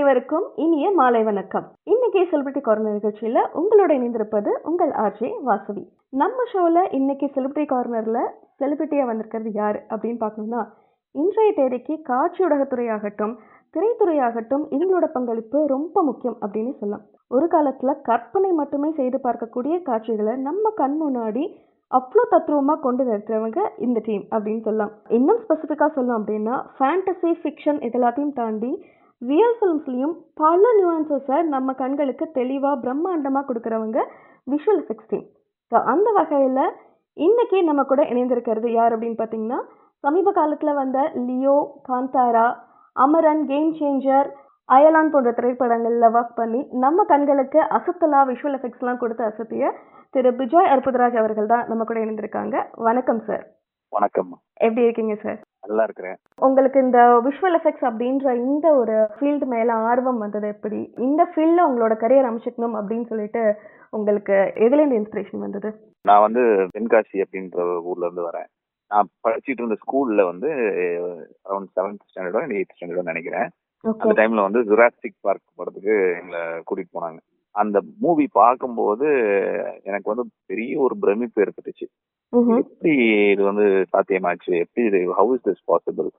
அனைவருக்கும் இனிய மாலை வணக்கம். இன்னைக்கு செலிபிரிட்டி கார்னர் நிகழ்ச்சியில உங்களோட இணைந்திருப்பது உங்கள் ஆர்ஜே வாசவி. நம்ம ஷோல இன்னைக்கு செலிபிரிட்டி கார்னர்ல செலிபிரிட்டியா வந்திருக்கிறது யாரு அப்படின்னு பார்க்கணும்னா, இன்றைய தேதிக்கு காட்சி ஊடகத்துறையாகட்டும், திரைத்துறையாகட்டும் இவங்களோட பங்களிப்பு ரொம்ப முக்கியம் அப்படின்னு சொல்லலாம். ஒரு காலத்துல கற்பனை மட்டுமே செய்து பார்க்கக்கூடிய காட்சிகளை நம்ம கண் முன்னாடி அவ்வளோ தத்ரூபமா கொண்டு நிறுத்துறவங்க இந்த டீம் அப்படின்னு சொல்லலாம். இன்னும் ஸ்பெசிஃபிக்கா சொல்லலாம் அப்படின்னா, ஃபேண்டசி ஃபிக்ஷன் இதெல்லாத்தையும் தாண்டி ரியல் ஃபிலிம்ஸ்லையும் பல நியூஆன்சஸை நம்ம கண்களுக்கு தெளிவா பிரம்மாண்டமா கொடுக்கறவங்க விஷுவல் எஃபெக்ட்ஸ் டீம். ஸோ அந்த வகையில இன்னைக்கு நம்ம கூட இணைந்திருக்கிறது யார் அப்படின்னு பார்த்தீங்கன்னா, சமீப காலத்துல வந்த Leo, Kantara, Amaran, game changer, Ayalaan போன்ற திரைப்படங்கள்ல ஒர்க் பண்ணி நம்ம கண்களுக்கு அசத்தலா விஷுவல் எஃபெக்ட்ஸ்லாம் கொடுத்து அசத்திய திரு பிஜாய் அற்புதராஜ் அவர்கள் தான் நம்ம கூட இணைந்திருக்காங்க. வணக்கம் சார். வணக்கம். எப்படி இருக்கீங்க சார்? நல்லா இருக்கிறேன். உங்களுக்கு இந்த விஷுவல் எஃபெக்ட்ஸ் அப்படின்ற இந்த ஒரு ஃபீல்டு மேல ஆர்வம் வந்தது எப்படி? இந்த ஃபீல்ட்ல உங்களோட கரியர் அமைச்சுக்கணும் அப்படின்னு சொல்லிட்டு உங்களுக்கு எதுல இருந்து இன்ஸ்பிரேஷன் வந்தது? நான் வந்து தென்காசி அப்படின்ற ஊர்ல இருந்து வரேன். நான் படிச்சுட்டு இருந்த ஸ்கூல்ல வந்து அரௌண்ட் 7th ஸ்டாண்டர்டோ 8th ஸ்டாண்டர்டோ நினைக்கிறேன். அந்த டைம்ல வந்து ஜுராசிக் பார்க் படத்துக்கு எங்களை கூட்டிட்டு போனாங்க. அந்த மூவி பார்க்கும்போது எனக்கு வந்து பெரிய ஒரு பிரமிப்பு ஏற்பட்டுச்சு. எப்படி இது வந்து சாத்தியமாச்சு, எப்படி இது, how is this possible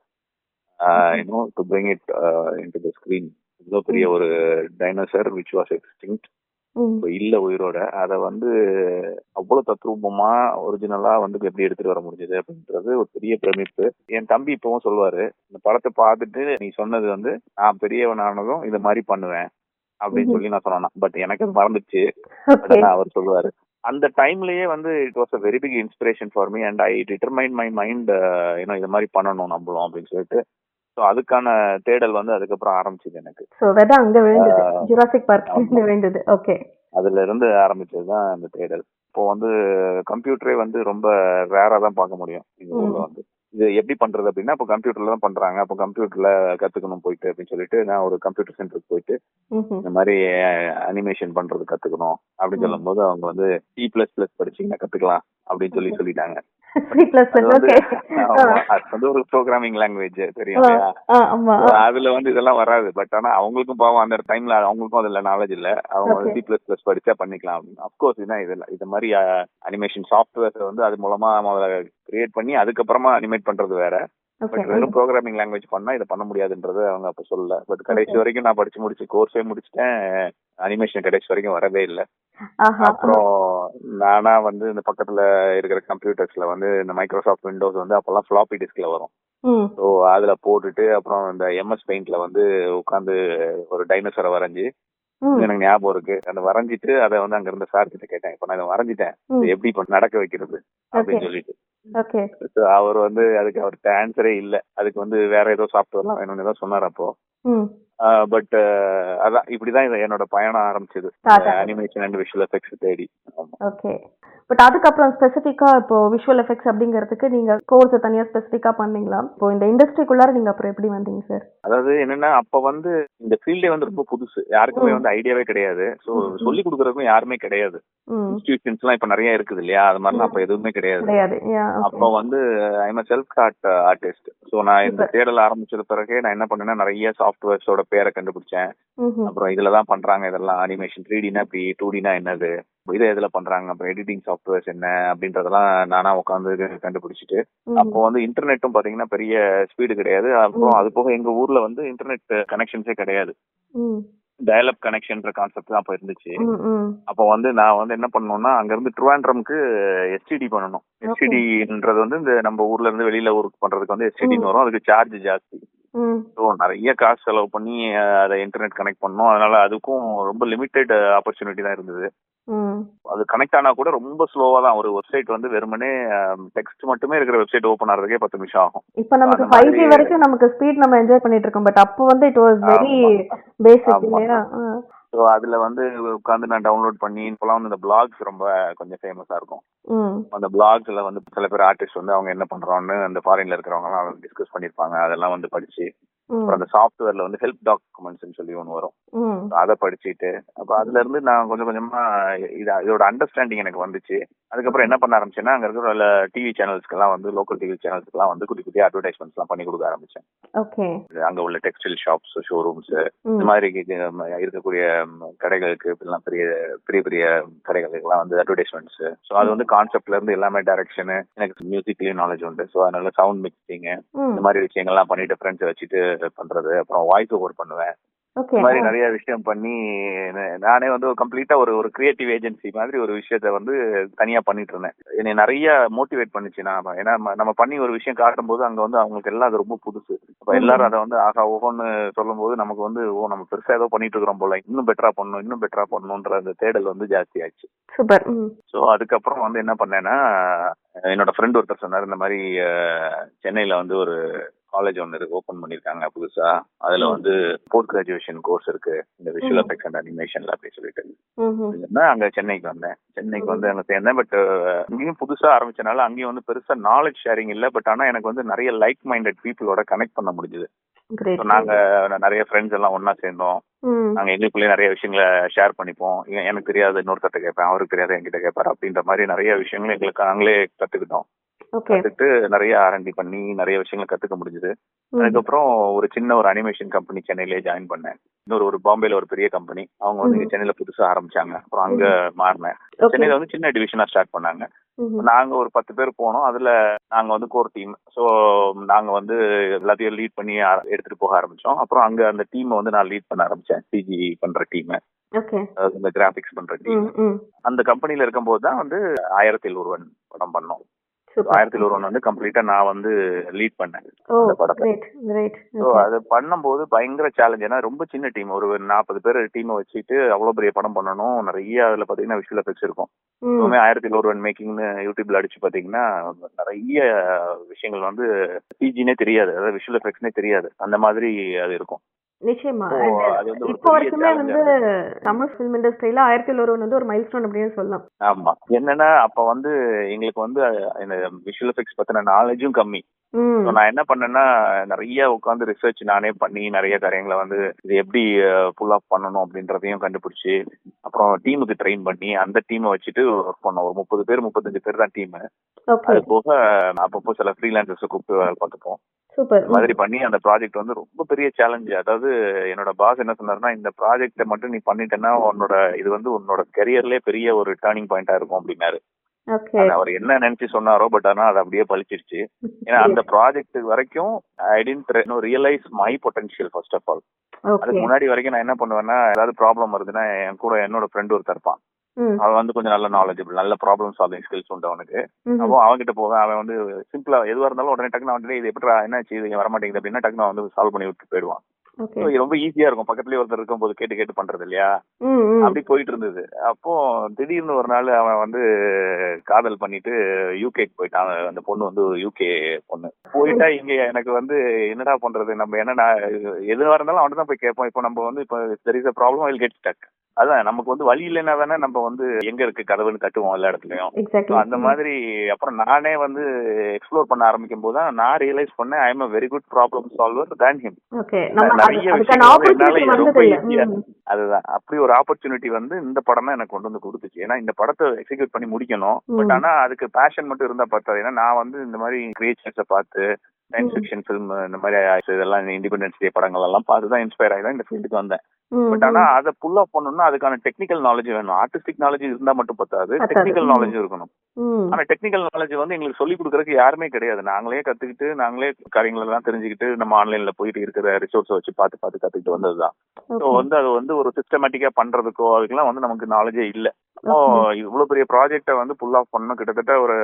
to bring it into the screen. இவ்வளோ பெரிய ஒரு டைனோசர் விச் வாஸ் எக்ஸ்டிங்க்ட், இல்ல உயிரோட, அதை வந்து அவ்வளவு தத்ரூபமா ஒரிஜினலா வந்து எப்படி எடுத்துட்டு வர முடிஞ்சது அப்படின்றது ஒரு பெரிய பிரமிப்பு. என் தம்பி இப்பவும் சொல்லுவாரு, இந்த படத்தை பார்த்துட்டு நீ சொன்னது வந்து நான் பெரியவனானதும் இது மாதிரி பண்ணுவேன் அப்படின்னு சொல்லி நான் சொன்னேன். பட் எனக்கு அது மறந்துச்சு. அவர் சொல்லுவாரு அந்த டைம்லயே வந்து it was a very big inspiration for me and I determine my mind ஏன்னா இது மாதிரி பண்ணணும் நம்மளும் அப்படின்னு சொல்லிட்டு. ஸோ அதுக்கான தேடல் வந்து அதுக்கப்புறம் ஆரம்பிச்சது எனக்கு. அதுல இருந்து ஆரம்பிச்சதுதான் அந்த தேடல். இப்போ வந்து கம்ப்யூட்டரே வந்து ரொம்ப ரேரா தான் பார்க்க முடியும் இந்த ஊர்ல வந்து. இது எப்படி பண்றது அப்படின்னா, இப்போ கம்ப்யூட்டர்ல தான் பண்றாங்க. அப்போ கம்ப்யூட்டர்ல கத்துக்கணும் போயிட்டு அப்படின்னு சொல்லிட்டு நான் ஒரு கம்ப்யூட்டர் சென்டருக்கு போயிட்டு இந்த மாதிரி அனிமேஷன் பண்றது கத்துக்கணும் அப்படின்னு சொல்லும் போது அவங்க வந்து C++ படிச்சீங்கன்னா கத்துக்கலாம் அப்படின்னு சொல்லிட்டாங்க. அது ஒரு ப்ரோக்ராமிங் லாங்குவேஜ் தெரியும் இல்லையா? அதுல வந்து இதெல்லாம் வராது. பட் ஆனா அவங்களுக்கும் பாவம் அந்த டைம்ல அவங்களுக்கும் அதுல நாலேஜ் இல்ல. அவங்க வந்து C++ படிச்சா பண்ணிக்கலாம் அப்படின்னு. அப்கோர்ஸ் இதுதான் இதெல்லாம் இது மாதிரி அனிமேஷன் சாஃப்ட்வேர் வந்து அது மூலமா கிரியேட் பண்ணி அதுக்கப்புறமா அனிமேட் பண்றது வேற. பட் வெறும் ப்ரோக்ராமிங் லாங்குவேஜ் பண்ணா இதை பண்ண முடியாதுன்றது அவங்க அப்ப சொல்லல. பட் கடைசி வரைக்கும் நான் படிச்சு முடிச்சு கோர்ஸே முடிச்சுட்டேன். அனிமேஷன் கடைசி வரைக்கும் வரவே இல்லை. அப்புறம் நானா வந்து இந்த பக்கத்துல இருக்கிற கம்ப்யூட்டர்ஸ்ல வந்து இந்த மைக்ரோசாஃப்ட் விண்டோஸ் வந்து அப்பெல்லாம் ஃபிளாப்பி டிஸ்க்ல வரும். ஸோ அதுல போட்டுட்டு அப்புறம் இந்த MS பெயிண்ட்ல வந்து உட்காந்து ஒரு டைனோசரை வரைஞ்சி, எனக்கு ஞாபகம் இருக்கு, அந்த வரைஞ்சிட்டு அதை வந்து அங்க இருந்த சார் கிட்ட கேட்டேன், இப்ப நான் இதை வரைஞ்சிட்டேன், எப்படி இப்ப நடக்க வைக்கிறது அப்படின்னு சொல்லிட்டு. அவர் வந்து அதுக்கு அவர்கிட்ட ஆன்சரே இல்ல. அதுக்கு வந்து வேற ஏதோ சாஃப்ட்வேர்லாம் வேணும்னு ஏதோ சொன்னார் அப்போ. பட் அதான் இப்படிதான் என்னோட பயணம் ஆரம்பிச்சது, அனிமேஷன் அண்ட் விஷுவல் எஃபெக்ட்ஸ் தேடி. ஓகே. பட் அதுக்கப்புறம் ஸ்பெசிஃபிக்கா இப்போ விஷுவல் எஃபெக்ட்ஸ் அப்படிங்கிறதுக்கு நீங்க கோர்ஸ் தனியா ஸ்பெசிஃபிக்கா பண்ணீங்களா? இப்போ இந்த இண்டஸ்ட்ரிக்குள்ளார நீங்க அப்புறம் எப்படி வந்தீங்க சார்? அதாவது என்னன்னா, அப்ப வந்து இந்த ஃபீல்டே வந்து ரொம்ப புதுசு, யாருக்குமே வந்து ஐடியாவே கிடையாது. ஸோ சொல்லி கொடுக்கறதுக்கும் யாருமே கிடையாது. இன்ஸ்டிடியூஷன்ஸ் எல்லாம் இப்ப நிறைய இருக்குது இல்லையா? அது மாதிரிலாம் அப்ப எதுவுமே கிடையாது. அப்ப வந்து I'm self dot artist. So நான் இந்த தேடல் ஆரம்பிச்சது பிறகு நான் என்ன பண்ணேன்னா, நிறைய சாஃப்ட்வேர்ஸோட பேரை கண்டுபிடிச்சேன். அப்புறம் இதுலதான் பண்றாங்க, இதெல்லாம் அனிமேஷன் 3Dனா இப்படி, 2Dனா என்னது, இதை எதுல பண்றாங்க, அப்புறம் எடிட்டிங் சாஃப்ட்வேர்ஸ் என்ன அப்படின்றதெல்லாம் நானா உட்காந்து கண்டுபிடிச்சிட்டு. அப்போ வந்து இன்டர்நெட்டும் பாத்தீங்கன்னா பெரிய ஸ்பீடு கிடையாது. அப்புறம் அது போக எங்க ஊர்ல வந்து இன்டர்நெட் கனெக்ஷன்ஸே கிடையாது. டயல்-அப் கனெக்ஷன்ற கான்செப்ட் தான் அப்ப இருந்துச்சு. அப்போ வந்து நான் வந்து என்ன பண்ணணும்னா, அங்க இருந்து ட்ரிவாண்ட்ரம்க்கு STD பண்ணணும். STDன்றது வந்து இந்த நம்ம ஊர்ல இருந்து வெளியில ஊருக்கு பண்றதுக்கு வந்து STDன்னு வரும். அதுக்கு சார்ஜ் ஜாஸ்தி. ஸோ நிறைய காசு செலவு பண்ணி அதை இன்டர்நெட் கனெக்ட் பண்ணோம். அதனால அதுக்கும் ரொம்ப லிமிட்டெட் ஆப்பர்ச்சுனிட்டி தான் இருந்தது. அது கனெக்ட் ஆனா கூட ரொம்ப ஸ்லோவா தான். ஒரு வெப்சைட் வந்து வெறுமனே டெக்ஸ்ட் மட்டுமே இருக்கிற வெப்சைட் ஓபன் ஆகிறதுக்கே 10 நிமிஷம் ஆகும். இப்போ நமக்கு 5G வரைக்கும் நமக்கு ஸ்பீட் நம்ம என்ஜாய் பண்ணிட்டு இருக்கோம். பட் அப்போ வந்து இட் வாஸ் வெரி பேசிக் இல்லையா? ஸோ அதுல வந்து உட்காந்து நான் டவுன்லோட் பண்ணி, இப்பெல்லாம் வந்து இந்த பிளாக்ஸ் ரொம்ப கொஞ்சம் ஃபேமஸா இருக்கும். அந்த பிளாக்ஸ்ல வந்து சில பேர் ஆர்டிஸ்ட் வந்து அவங்க என்ன பண்றோம்னு அந்த ஃபாரின்ல இருக்கிறவங்க எல்லாம் டிஸ்கஸ் பண்ணிருப்பாங்க. அதெல்லாம் வந்து படிச்சு அப்புறம் அந்த சாஃப்ட்வேர்ல வந்து ஹெல்ப் டாக்குமெண்ட்ஸ் சொல்லி ஒன்று வரும். அதை படிச்சுட்டு அப்ப அதுல இருந்து நான் கொஞ்சம் கொஞ்சமா இதோட அண்டர்ஸ்டாண்டிங் எனக்கு வந்துச்சு. அதுக்கப்புறம் என்ன பண்ண ஆரம்பிச்சேன்னா, அங்க இருக்கிற டிவி சேனல்ஸ்க்கெல்லாம் வந்து லோக்கல் டிவி சேனல்ஸ்க்கெல்லாம் வந்து குட்டி குட்டி அட்வர்டைஸ்மெண்ட்ஸ் எல்லாம் பண்ணி கொடுக்க ஆரம்பிச்சேன். அங்க உள்ள டெக்ஸ்டைல் ஷாப்ஸ், ஷோரூம்ஸ், இந்த மாதிரி இருக்கக்கூடிய கடைகளுக்கு எல்லாம் பெரிய பெரிய பெரிய கடைகளுக்கெல்லாம் வந்து அட்வர்டைஸ்மெண்ட்ஸ். ஸோ அது வந்து கான்செப்ட்ல இருந்து எல்லாமே டைரக்ஷன், எனக்கு மியூசிக்லயும் நாலேஜ் உண்டு. ஸோ அதனால சவுண்ட் மிக்சிங் இந்த மாதிரி விஷயங்கள்லாம் பண்ணிட்டு ஃப்ரெண்ட்ஸை வச்சுட்டு பண்றது. அப்புறம் வாய்ஸ் ஓவர் பண்ணுவேன். இந்த மாதிரி நிறைய விஷயம் பண்ணி நானே வந்து கம்ப்ளீட்டா ஒரு கிரியேட்டிவ் ஏஜென்சி மாதிரி ஒரு விஷயத்த வந்து தனியா பண்ணிட்டு இருந்தேன். என்னை நிறைய மோட்டிவேட் பண்ணுச்சு. நான் ஏன்னா நம்ம பண்ணி ஒரு விஷயம் காட்டும் போது அங்க வந்து அவங்களுக்கு எல்லாம் அது ரொம்ப புதுசு. அப்ப எல்லாரும் அதை வந்து ஆகா ஓஹோன்னு சொல்லும் போது நமக்கு வந்து நம்ம பெருசா ஏதோ பண்ணிட்டு இருக்கிறோம் போல, இன்னும் பெட்டரா பண்ணணும்ன்ற அந்த தேடல் வந்து ஜாஸ்தி ஆச்சு. சூப்பர். ஸோ அதுக்கப்புறம் வந்து என்ன பண்ணேன்னா, என்னோட ஃப்ரெண்ட் ஒருத்தர் சொன்னார், இந்த மாதிரி சென்னையில வந்து ஒரு காலேஜ் ஒன்று ஓபன் பண்ணிருக்காங்க புதுசா. அதுல வந்து போஸ்ட் கிராஜுவேஷன் கோர்ஸ் இருக்கு இந்த விஷுவல் எஃபெக்ட்ஸ் அண்ட் அனிமேஷன்ல அப்படின்னு சொல்லிட்டு அங்க சென்னைக்கு வந்தேன். சென்னைக்கு வந்து அங்க சேர்ந்தேன். பட் இங்கேயும் புதுசா ஆரம்பிச்சனால அங்கேயும் வந்து பெருசா நாலேஜ் ஷேரிங் இல்ல. பட் ஆனா எனக்கு வந்து நிறைய லைக் மைண்டட் பீப்புளோட கனெக்ட் பண்ண முடிஞ்சது. நாங்க நிறைய ஃப்ரெண்ட்ஸ் எல்லாம் ஒன்னா சேர்ந்தோம். நாங்க எங்களுக்குள்ளேயே நிறைய விஷயங்களை ஷேர் பண்ணிப்போம். எனக்கு தெரியாது இன்னொருத்தட்ட கேட்பேன், அவருக்கு தெரியாது என்கிட்ட கேட்பாரு அப்படின்ற மாதிரி நிறைய விஷயங்களை எங்களுக்கு நாங்களே கத்துக்கிட்டோம். கத்துக்கிட்டு நிறைய ஆர்என்டி பண்ணி நிறைய விஷயங்களை கத்துக்க முடிஞ்சது. அதுக்கப்புறம் ஒரு சின்ன ஒரு அனிமேஷன் கம்பெனி சென்னையிலேயே ஜாயின் பண்ணேன். ஒரு பாம்பேல ஒரு பெரிய கம்பெனி, அவங்க வந்து சென்னையில புதுசா ஆரம்பிச்சாங்க. அப்புறம் அங்க மாறினேன். சென்னையில வந்து சின்ன டிவிஷனா ஸ்டார்ட் பண்ணாங்க. நாங்க ஒரு 10 பேர் போனோம். அதுல நாங்க வந்து கோர் டீம். ஸோ நாங்க வந்து எல்லாத்தையும் லீட் பண்ணி எடுத்துட்டு போக ஆரம்பிச்சோம். அப்புறம் அங்க அந்த டீமை வந்து நான் லீட் பண்ண ஆரம்பிச்சேன். சிஜி பண்ற டீம், இந்த கிராபிக்ஸ் பண்ற டீம். அந்த கம்பெனில இருக்கும்போது தான் வந்து 1001 படம் பண்ணோம். 1001 வந்து கம்ப்ளீட்டா நான் வந்து லீட் பண்ணேன் அந்த படத்தை. அது பண்ணும்போது பயங்கர சேலஞ்ச். ஏன்னா ரொம்ப சின்ன டீம், ஒரு 40 பேர் டீமை வச்சுட்டு அவ்வளவு பெரிய படம் பண்ணணும். நிறைய அதுல பாத்தீங்கன்னா விஷுவல் எஃபெக்ட்ஸ் இருக்கும். 1001 மேக்கிங்னு யூடியூப்ல அடிச்சு பாத்தீங்கன்னா நிறைய விஷயங்கள் வந்து சிஜினே தெரியாது, அதாவது விஷுவல் எஃபெக்ட்ஸ்னே தெரியாது. அந்த மாதிரி அது இருக்கும். நிச்சயமா. இப்போ வரைக்குமே வந்து தமிழ் ஃபிலிம் இண்டஸ்ட்ரியில 1001 வந்து ஒரு மைல்ஸ்டோன் அப்படின்னு சொல்லலாம். ஆமா. என்னன்னா அப்ப வந்து எங்களுக்கு வந்து இந்த விஷுவல் எஃபெக்ட்ஸ் பத்தின நாலேஜும் கம்மி. நான் என்ன பண்ணேன்னா, நிறைய உட்காந்து ரிசர்ச் நானே பண்ணி நிறைய காரியங்களை வந்து இது எப்படி புல் ஆஃப் பண்ணணும் அப்படின்றதையும் கண்டுபிடிச்சு, அப்புறம் டீமுக்கு ட்ரெயின் பண்ணி அந்த டீமை வச்சுட்டு ஒர்க் பண்ணோம். ஒரு 30 பேர் 35 பேர் தான் டீம். அது போக அப்பப்போ சில ஃப்ரீலான்சர்ஸ் கூப்பிட்டு வேலை பார்த்துப்போம். இந்த மாதிரி பண்ணி அந்த ப்ராஜெக்ட் வந்து ரொம்ப பெரிய சேலஞ்சு. அதாவது என்னோட பாஸ் என்ன சொன்னாருன்னா, இந்த ப்ராஜெக்ட மட்டும் நீ பண்ணிட்டேன்னா இது வந்து உன்னோட கெரியர்லயே பெரிய ஒரு டர்னிங் பாயிண்டா இருக்கும் அப்படின்னாரு. அவர் என்ன நினைச்சு சொன்னாரோ, பட் ஆனா அது அப்படியே பழிச்சிருச்சு. ஏன்னா அந்த ப்ராஜெக்ட் வரைக்கும் I didn't realize my potential first of all. அதுக்கு முன்னாடி வரைக்கும் நான் என்ன பண்ணுவேன்னா, ஏதாவது ப்ராப்ளம் வருதுன்னா என் கூட என்னோட ஃப்ரெண்ட் ஒருத்தர் இருப்பான். அவன் வந்து கொஞ்சம் நல்ல நாலேஜபிள், நல்ல ப்ராப்ளம் சால்விங் ஸ்கில்ஸ் உண்டு அவனுக்கு. அப்போ அவன்கிட்ட போவேன். அவன் வந்து சிம்பிளா எதுவா இருந்தாலும் உடனே டக்குனு அவன் இது எப்படி என்னாச்சு இது வரமாட்டேங்குது அப்படின்னா டக்குனு அவன் வந்து சால்வ் பண்ணி விட்டு போயிடுவான். ரொம்ப ஈஸியா இருக்கும், பக்கத்துலயே ஒருத்தர் இருக்கும் போது கேட்டு பண்றது இல்லையா. அப்படி போயிட்டு இருந்தது. அப்போ திடீர்னு ஒரு நாள் அவன் வந்து காதல் பண்ணிட்டு யூகேக்கு போயிட்டான். அந்த பொண்ணு வந்து யூகே பொண்ணு போயிட்டா. இங்க எனக்கு வந்து என்னடா பண்றது, நம்ம என்ன எதுவா இருந்தாலும் அவன் தான் போய் கேட்போம். இப்போ நம்ம வந்து இப்போ there is a problem, I'll get stuck. அதான் நமக்கு வந்து வழி இல்லைன்னா தானே நம்ம வந்து எங்க இருக்கு கதவுன்னு தட்டுவோம் எல்லா இடத்துலயும். அந்த மாதிரி அப்புறம் நானே வந்து எக்ஸ்ப்ளோர் பண்ண ஆரம்பிக்கும் போது தான் நான் ரியலைஸ் பண்ணேன், I am a very good problem solver than him. நிறைய விஷயம் ரொம்ப ஈஸியா. அதுதான், அப்படி ஒரு ஆப்பர்ச்சுனிட்டி வந்து இந்த படம் தான் எனக்கு கொண்டு வந்து கொடுத்துச்சு. ஏன்னா இந்த படத்தை எக்ஸிக்யூட் பண்ணி முடிக்கணும். பட் ஆனா அதுக்கு பேஷன் மட்டும் இருந்தா பார்த்தாது. ஏன்னா நான் வந்து இந்த மாதிரி கிரியேஷன்ஸை பார்த்து சயின்ஸ் ஃபிக்ஷன் ஃபிலிம் இந்த மாதிரி இதெல்லாம் இண்டிபெண்டன்ஸ் டே படங்கள் எல்லாம் பார்த்துதான் இன்ஸ்பயர் ஆகி தான் இந்த ஃபீல்டுக்கு வந்தேன். பட் ஆனா அதை புல் ஆஃப் பண்ணணும்னா அதுக்கான டெக்னிக்கல் நாலேஜ் வேணும். ஆர்டிஸ்டிக் நாலேஜ் இருந்தா மட்டும் பத்தாது, டெக்னிக்கல் நாலேஜ் இருக்கணும். ஆனா டெக்னிக்கல் நாலேஜ் வந்து எங்களுக்கு சொல்லி கொடுக்கறதுக்கு யாருமே கிடையாது. நாங்களே கத்துக்கிட்டு நாங்களே காரியங்கள் எல்லாம் தெரிஞ்சுக்கிட்டு நம்ம ஆன்லைன்ல போயிட்டு இருக்கிற ரிசோர்ஸை வச்சு பார்த்து கத்துக்கிட்டு வந்ததுதான். ஸோ வந்து அது வந்து ஒரு சிஸ்டமேட்டிக்கா பண்றதுக்கோ அதுக்கெல்லாம் வந்து நமக்கு நாலேஜே இல்லை. இவ்வளவு பெரிய ப்ராஜெக்ட வந்து புல் ஆஃப் பண்ணணும். கிட்டத்தட்ட ஒரு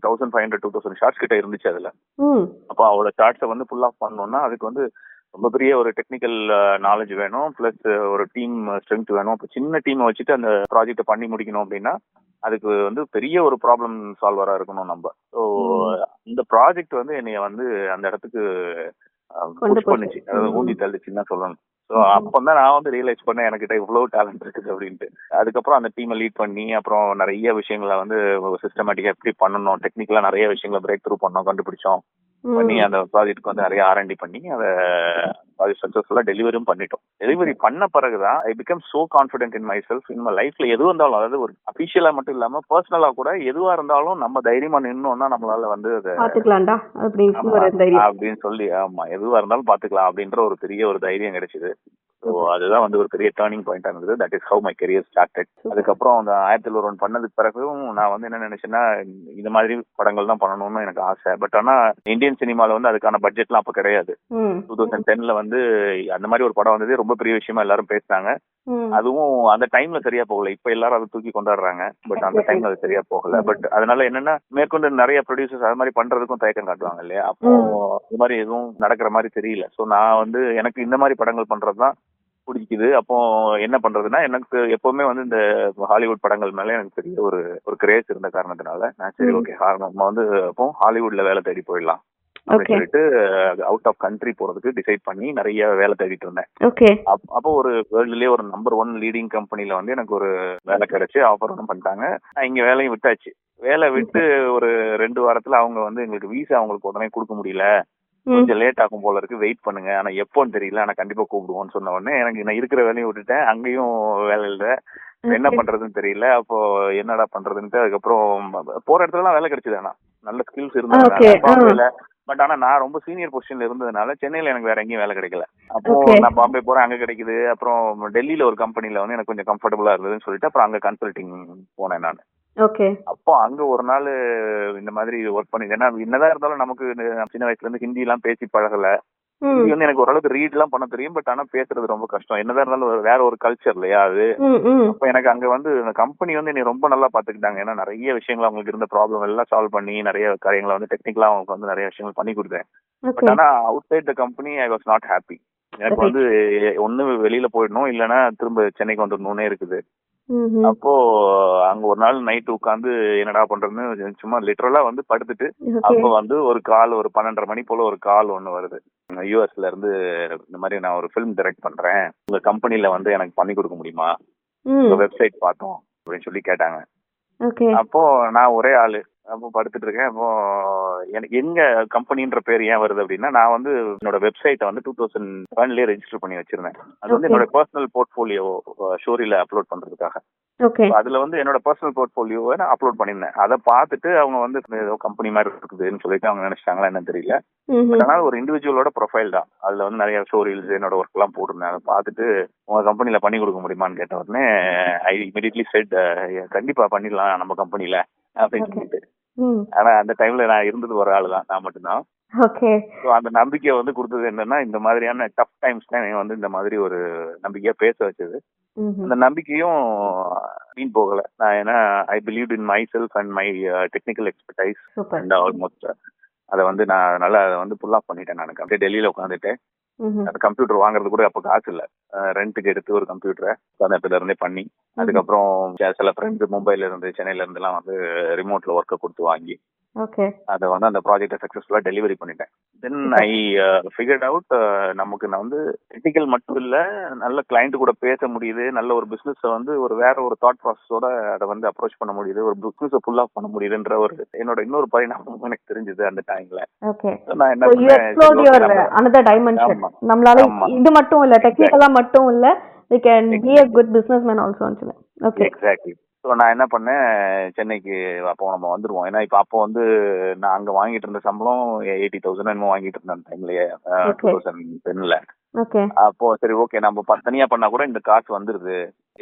1500 2000 ஷார்ட்ஸ் கிட்ட இருந்துச்சு அதுல. அப்போ அவரோட ஷார்ட்ஸை வந்து புல் ஆஃப் பண்ணணும்னா அதுக்கு வந்து ரொம்ப பெரிய ஒரு டெக்னிக்கல் நாலேஜ் வேணும், பிளஸ் ஒரு டீம் ஸ்ட்ரென்த் வேணும். இப்போ சின்ன டீமை வச்சுட்டு அந்த ப்ராஜெக்டை பண்ணி முடிக்கணும் அப்படின்னா அதுக்கு வந்து பெரிய ஒரு ப்ராப்ளம் சால்வரா இருக்கணும் நம்ம. ஸோ இந்த ப்ராஜெக்ட் வந்து என்னைய வந்து அந்த இடத்துக்கு புஷ் பண்ணுச்சு, அதாவது ஊந்தி தள்ளிச்சுன்னு தான் சொல்லணும். ஸோ அப்பதான் நான் வந்து ரியலைஸ் பண்ணேன் எனக்கிட்ட இவ்வளவு டேலண்ட் இருக்குது அப்படின்ட்டு. அதுக்கப்புறம் அந்த டீமை லீட் பண்ணி அப்புறம் நிறைய விஷயங்களை வந்து சிஸ்டமேட்டிக்கா எப்படி பண்ணணும், டெக்னிக்கலா நிறைய விஷயங்களை பிரேக் த்ரூ பண்ணோம், கண்டுபிடிச்சோம். பண்ணி அந்த ப்ராஜெக்ட்டுக்கு வந்து நிறைய R&D பண்ணி அதை ப்ராஜெக்ட் சக்ஸஸ்ஃபுல்லா டெலிவரியும் பண்ணிட்டோம். டெலிவரி பண்ண பிறகுதான் I become so confident in my self. நம்ம லைஃப்ல எது வந்தாலும், அதாவது ஒரு அபிஷியலா மட்டும் இல்லாம பர்சனலா கூட எதுவா இருந்தாலும் நம்ம தைரியமா நின்னோம்னா நம்மளால வந்து அதை அப்படின்னு சொல்லி, ஆமா எதுவா இருந்தாலும் பாத்துக்கலாம் அப்படின்ற ஒரு பெரிய ஒரு தைரியம் கிடைச்சது. ஸோ அதுதான் வந்து ஒரு பெரிய டேர்னிங் பாயிண்டா இருந்தது. That is how my career started. அதுக்கப்புறம் அந்த 1001 பண்ணதுக்கு பிறகும் நான் வந்து என்ன நினைச்சேன்னா, இந்த மாதிரி படங்கள் தான் பண்ணணும்னு எனக்கு ஆசை. பட் ஆனா இந்தியன் சினிமால வந்து அதுக்கான பட்ஜெட்லாம் அப்ப கிடையாது. 2010ல வந்து அந்த மாதிரி ஒரு படம் வந்தது ரொம்ப பெரிய விஷயமா எல்லாரும் பேசினாங்க. அதுவும் அந்த டைம்ல சரியா போகல. இப்ப எல்லாரும் அதை தூக்கி கொண்டாடுறாங்க. பட் அந்த டைம்ல அது சரியா போகல. பட் அதனால என்னன்னா, மேற்கொண்டு நிறைய ப்ரொடியூசர்ஸ் அது மாதிரி பண்றதுக்கும் தயக்கம் காட்டுவாங்க இல்லையா. அப்போ இது மாதிரி எதுவும் நடக்கிற மாதிரி தெரியல. ஸோ நான் வந்து எனக்கு இந்த மாதிரி படங்கள் பண்றதுதான் பிடிக்குது. அப்போ என்ன பண்றதுன்னா, எனக்கு எப்பவுமே வந்து இந்த ஹாலிவுட் படங்கள் மேல எனக்கு பெரிய ஒரு கிரேஸ் இருந்த காரணத்தினால நான் சரி ஓகே நம்ம வந்து அப்போ ஹாலிவுட்ல வேலை தேடி போயிடலாம் அப்படின்னு சொல்லிட்டு அவுட் ஆஃப் கண்ட்ரி போறதுக்கு டிசைட் பண்ணி நிறைய வேலை தேடிட்டு இருந்தேன். அப்போ ஒரு வேர்ல்டுலயே ஒரு நம்பர் 1 லீடிங் கம்பெனில வந்து எனக்கு ஒரு வேலை கிடைச்சு ஆஃபர் ஒன்றும் பண்ணிட்டாங்க. நான் இங்க வேலையும் விட்டாச்சு. வேலை விட்டு ஒரு 2 வாரத்துல அவங்க வந்து எங்களுக்கு வீசா அவங்களுக்கு உடனே கொடுக்க முடியல, கொஞ்சம் லேட் ஆகும் போல இருக்கு, வெயிட் பண்ணுங்க, ஆனா எப்போன்னு தெரியல, ஆனா கண்டிப்பா கூப்பிடுவோம்னு சொன்ன உடனே எனக்கு நான் இருக்கிற வேலையும் விட்டுட்டேன். அங்கேயும் வேலை இல்லை, என்ன பண்றதுன்னு தெரியல. அப்போ என்னடா பண்றதுன்ட்டு அதுக்கப்புறம் போற இடத்துலலாம் வேலை கிடைச்சது. ஆனா நல்ல ஸ்கில்ஸ் இருந்ததுனால. பட் ஆனா நான் ரொம்ப சீனியர் பொசிஷன்ல இருந்ததுனால சென்னையில எனக்கு வேற எங்கேயும் வேலை கிடைக்கல. அப்போ நான் பாம்பே போறேன், அங்க கிடைக்குது. அப்புறம் டெல்லியில ஒரு கம்பெனில வந்து எனக்கு கொஞ்சம் கம்ஃபர்டபுளா இருந்ததுன்னு சொல்லிட்டு அப்புறம் அங்க கன்சல்டிங் போனேன் நான். அப்போ அங்க ஒரு நாள் இந்த மாதிரி ஒர்க் பண்ணி, ஏன்னா என்னதான் இருந்தாலும் நமக்கு சின்ன வயசுல இருந்து ஹிந்தி எல்லாம் பேசி பழகல. ஹிந்தி வந்து எனக்கு ஓரளவுக்கு ரீட் எல்லாம் பண்ண தெரியும். பட் ஆனா பேசுறது ரொம்ப கஷ்டம். என்னதான் இருந்தாலும் வேற ஒரு கல்ச்சர் இல்லையா அது. அப்ப எனக்கு அங்க வந்து கம்பெனி வந்து என்னை ரொம்ப நல்லா பாத்துக்கிட்டாங்க. ஏன்னா நிறைய விஷயங்கள் அவங்களுக்கு இருந்த ப்ராப்ளம் எல்லாம் சால்வ் பண்ணி நிறைய காரியங்களை வந்து டெக்னிக்கலா அவங்களுக்கு வந்து நிறைய விஷயங்கள் பண்ணி கொடுத்தேன். பட் ஆனா outside the company I was not happy. எனக்கு வந்து ஒண்ணு வெளியில போயிடணும், இல்லைன்னா திரும்ப சென்னைக்கு வந்துடணும்னே இருக்குது. அப்போ அங்க ஒரு நாள் நைட்டு உட்காந்து என்னடா பண்றதுன்னு சும்மா லிட்டரலா வந்து படுத்துட்டு, அப்போ வந்து ஒரு கால், ஒரு 12:30 மணி போல ஒரு கால் ஒண்ணு வருது. யூஎஸ்ல இருந்து இந்த மாதிரி நான் ஒரு ஃபிலிம் டைரக்ட் பண்றேன், உங்க கம்பெனில வந்து எனக்கு பண்ணி கொடுக்க முடியுமா, உங்க வெப்சைட் பார்த்தோம் அப்படின்னு சொல்லி கேட்டாங்க. அப்போ நான் ஒரே ஆளு, அப்போ படுத்துட்டு இருக்கேன். அப்போ எனக்கு எங்க கம்பெனின்ற பேர் ஏன் வருது அப்படின்னா, நான் வந்து என்னோட வெப்சைட்டை வந்து 2007 ரெஜிஸ்டர் பண்ணி வச்சிருந்தேன். அது வந்து என்னோட பர்சனல் போர்ட்ஃபோலியோ ஷோரியில அப்லோட் பண்றதுக்காக. அதுல வந்து என்னோட பர்சனல் போர்ட்ஃபோலியோவை நான் அப்லோட் பண்ணிருந்தேன். அதை பார்த்துட்டு அவங்க வந்து ஏதோ கம்பெனி மாதிரி இருக்குதுன்னு சொல்லிட்டு அவங்க நினைச்சிட்டாங்களா என்னன்னு தெரியல. பட் ஆனால் ஒரு இண்டிவிஜுவலோட ப்ரொஃபைல் தான். அதுல வந்து நிறைய ஷோரீல்ஸ் என்னோட ஒர்க் எல்லாம் போட்டிருந்தேன். அதை பார்த்துட்டு உங்க கம்பெனில பண்ணி கொடுக்க முடியுமான்னு கேட்ட உடனே ஐ இமிடியட்லி செட் கண்டிப்பா பண்ணிடலாம் நம்ம கம்பெனில அப்படின்னு சொல்லிட்டு. ஆனா அந்த டைம்ல நான் இருந்தது ஒரு ஆளு தான், நான் மட்டும்தான். அந்த நம்பிக்கையை வந்து கொடுத்தது என்னன்னா, இந்த மாதிரியான டஃப் டைம்ஸ்ல வந்து இந்த மாதிரி ஒரு நம்பிக்கையா பேச வச்சது. அந்த நம்பிக்கையும் வீண் போகல. நான் ஏன்னா I believe in my self and my technical expertise and almost அதை வந்து நான் நல்லா அதை வந்து புல் ஆஃப் பண்ணிட்டேன். நான் அப்படியே டெல்லியில உட்காந்துட்டு அந்த கம்ப்யூட்டர் வாங்குறது கூட அப்போ காசு இல்லை, ரெண்ட்டுக்கு எடுத்து ஒரு கம்ப்யூட்டரை உட்காந்துல இருந்தே பண்ணி, அதுக்கப்புறம் சில ஃப்ரெண்ட்ஸ் மும்பைல இருந்து சென்னையில இருந்து எல்லாம் வந்து ரிமோட்ல ஒர்க்கை கொடுத்து வாங்கி அதை வந்து அந்த ப்ராஜெக்டை சக்சஸ்ஃபுல்லா டெலிவரி பண்ணிட்டேன். தென் ஐ ஃபிகர்ட் அவுட் நமக்கு நான் வந்து டெக்னிக்கல் மட்டும் இல்ல, நல்ல கிளைண்ட் கூட பேச முடியுது, நல்ல ஒரு பிசினஸ் வந்து ஒரு வேற ஒரு தாட் ப்ராசஸோட அதை வந்து அப்ரோச் பண்ண முடியுது, ஒரு பிசினஸ் ஃபுல் ஆஃப் பண்ண முடியுதுன்ற ஒரு என்னோட இன்னொரு பரிணாமம் எனக்கு தெரிஞ்சது அந்த டைம்ல. நான் என்ன பண்ணேன், நம்மளால இது மட்டும் இல்ல, டெக்னிக்கலா மட்டும் இல்ல, we can be a good businessman also. Exactly. So நான் என்ன பண்ணேன், சென்னைக்கு அப்போ நம்ம வந்துருவோம். ஏன்னா இப்போ அப்போ வந்து நான் அங்கே வாங்கிட்டு இருந்த சம்பளம் 80,000 என்னமோ வாங்கிட்டு இருந்தேன் அந்த டைம்லயே, 2010ல. அப்போ சரி ஓகே நம்ம தனியா பண்ணா கூட இந்த காசு வந்துருது,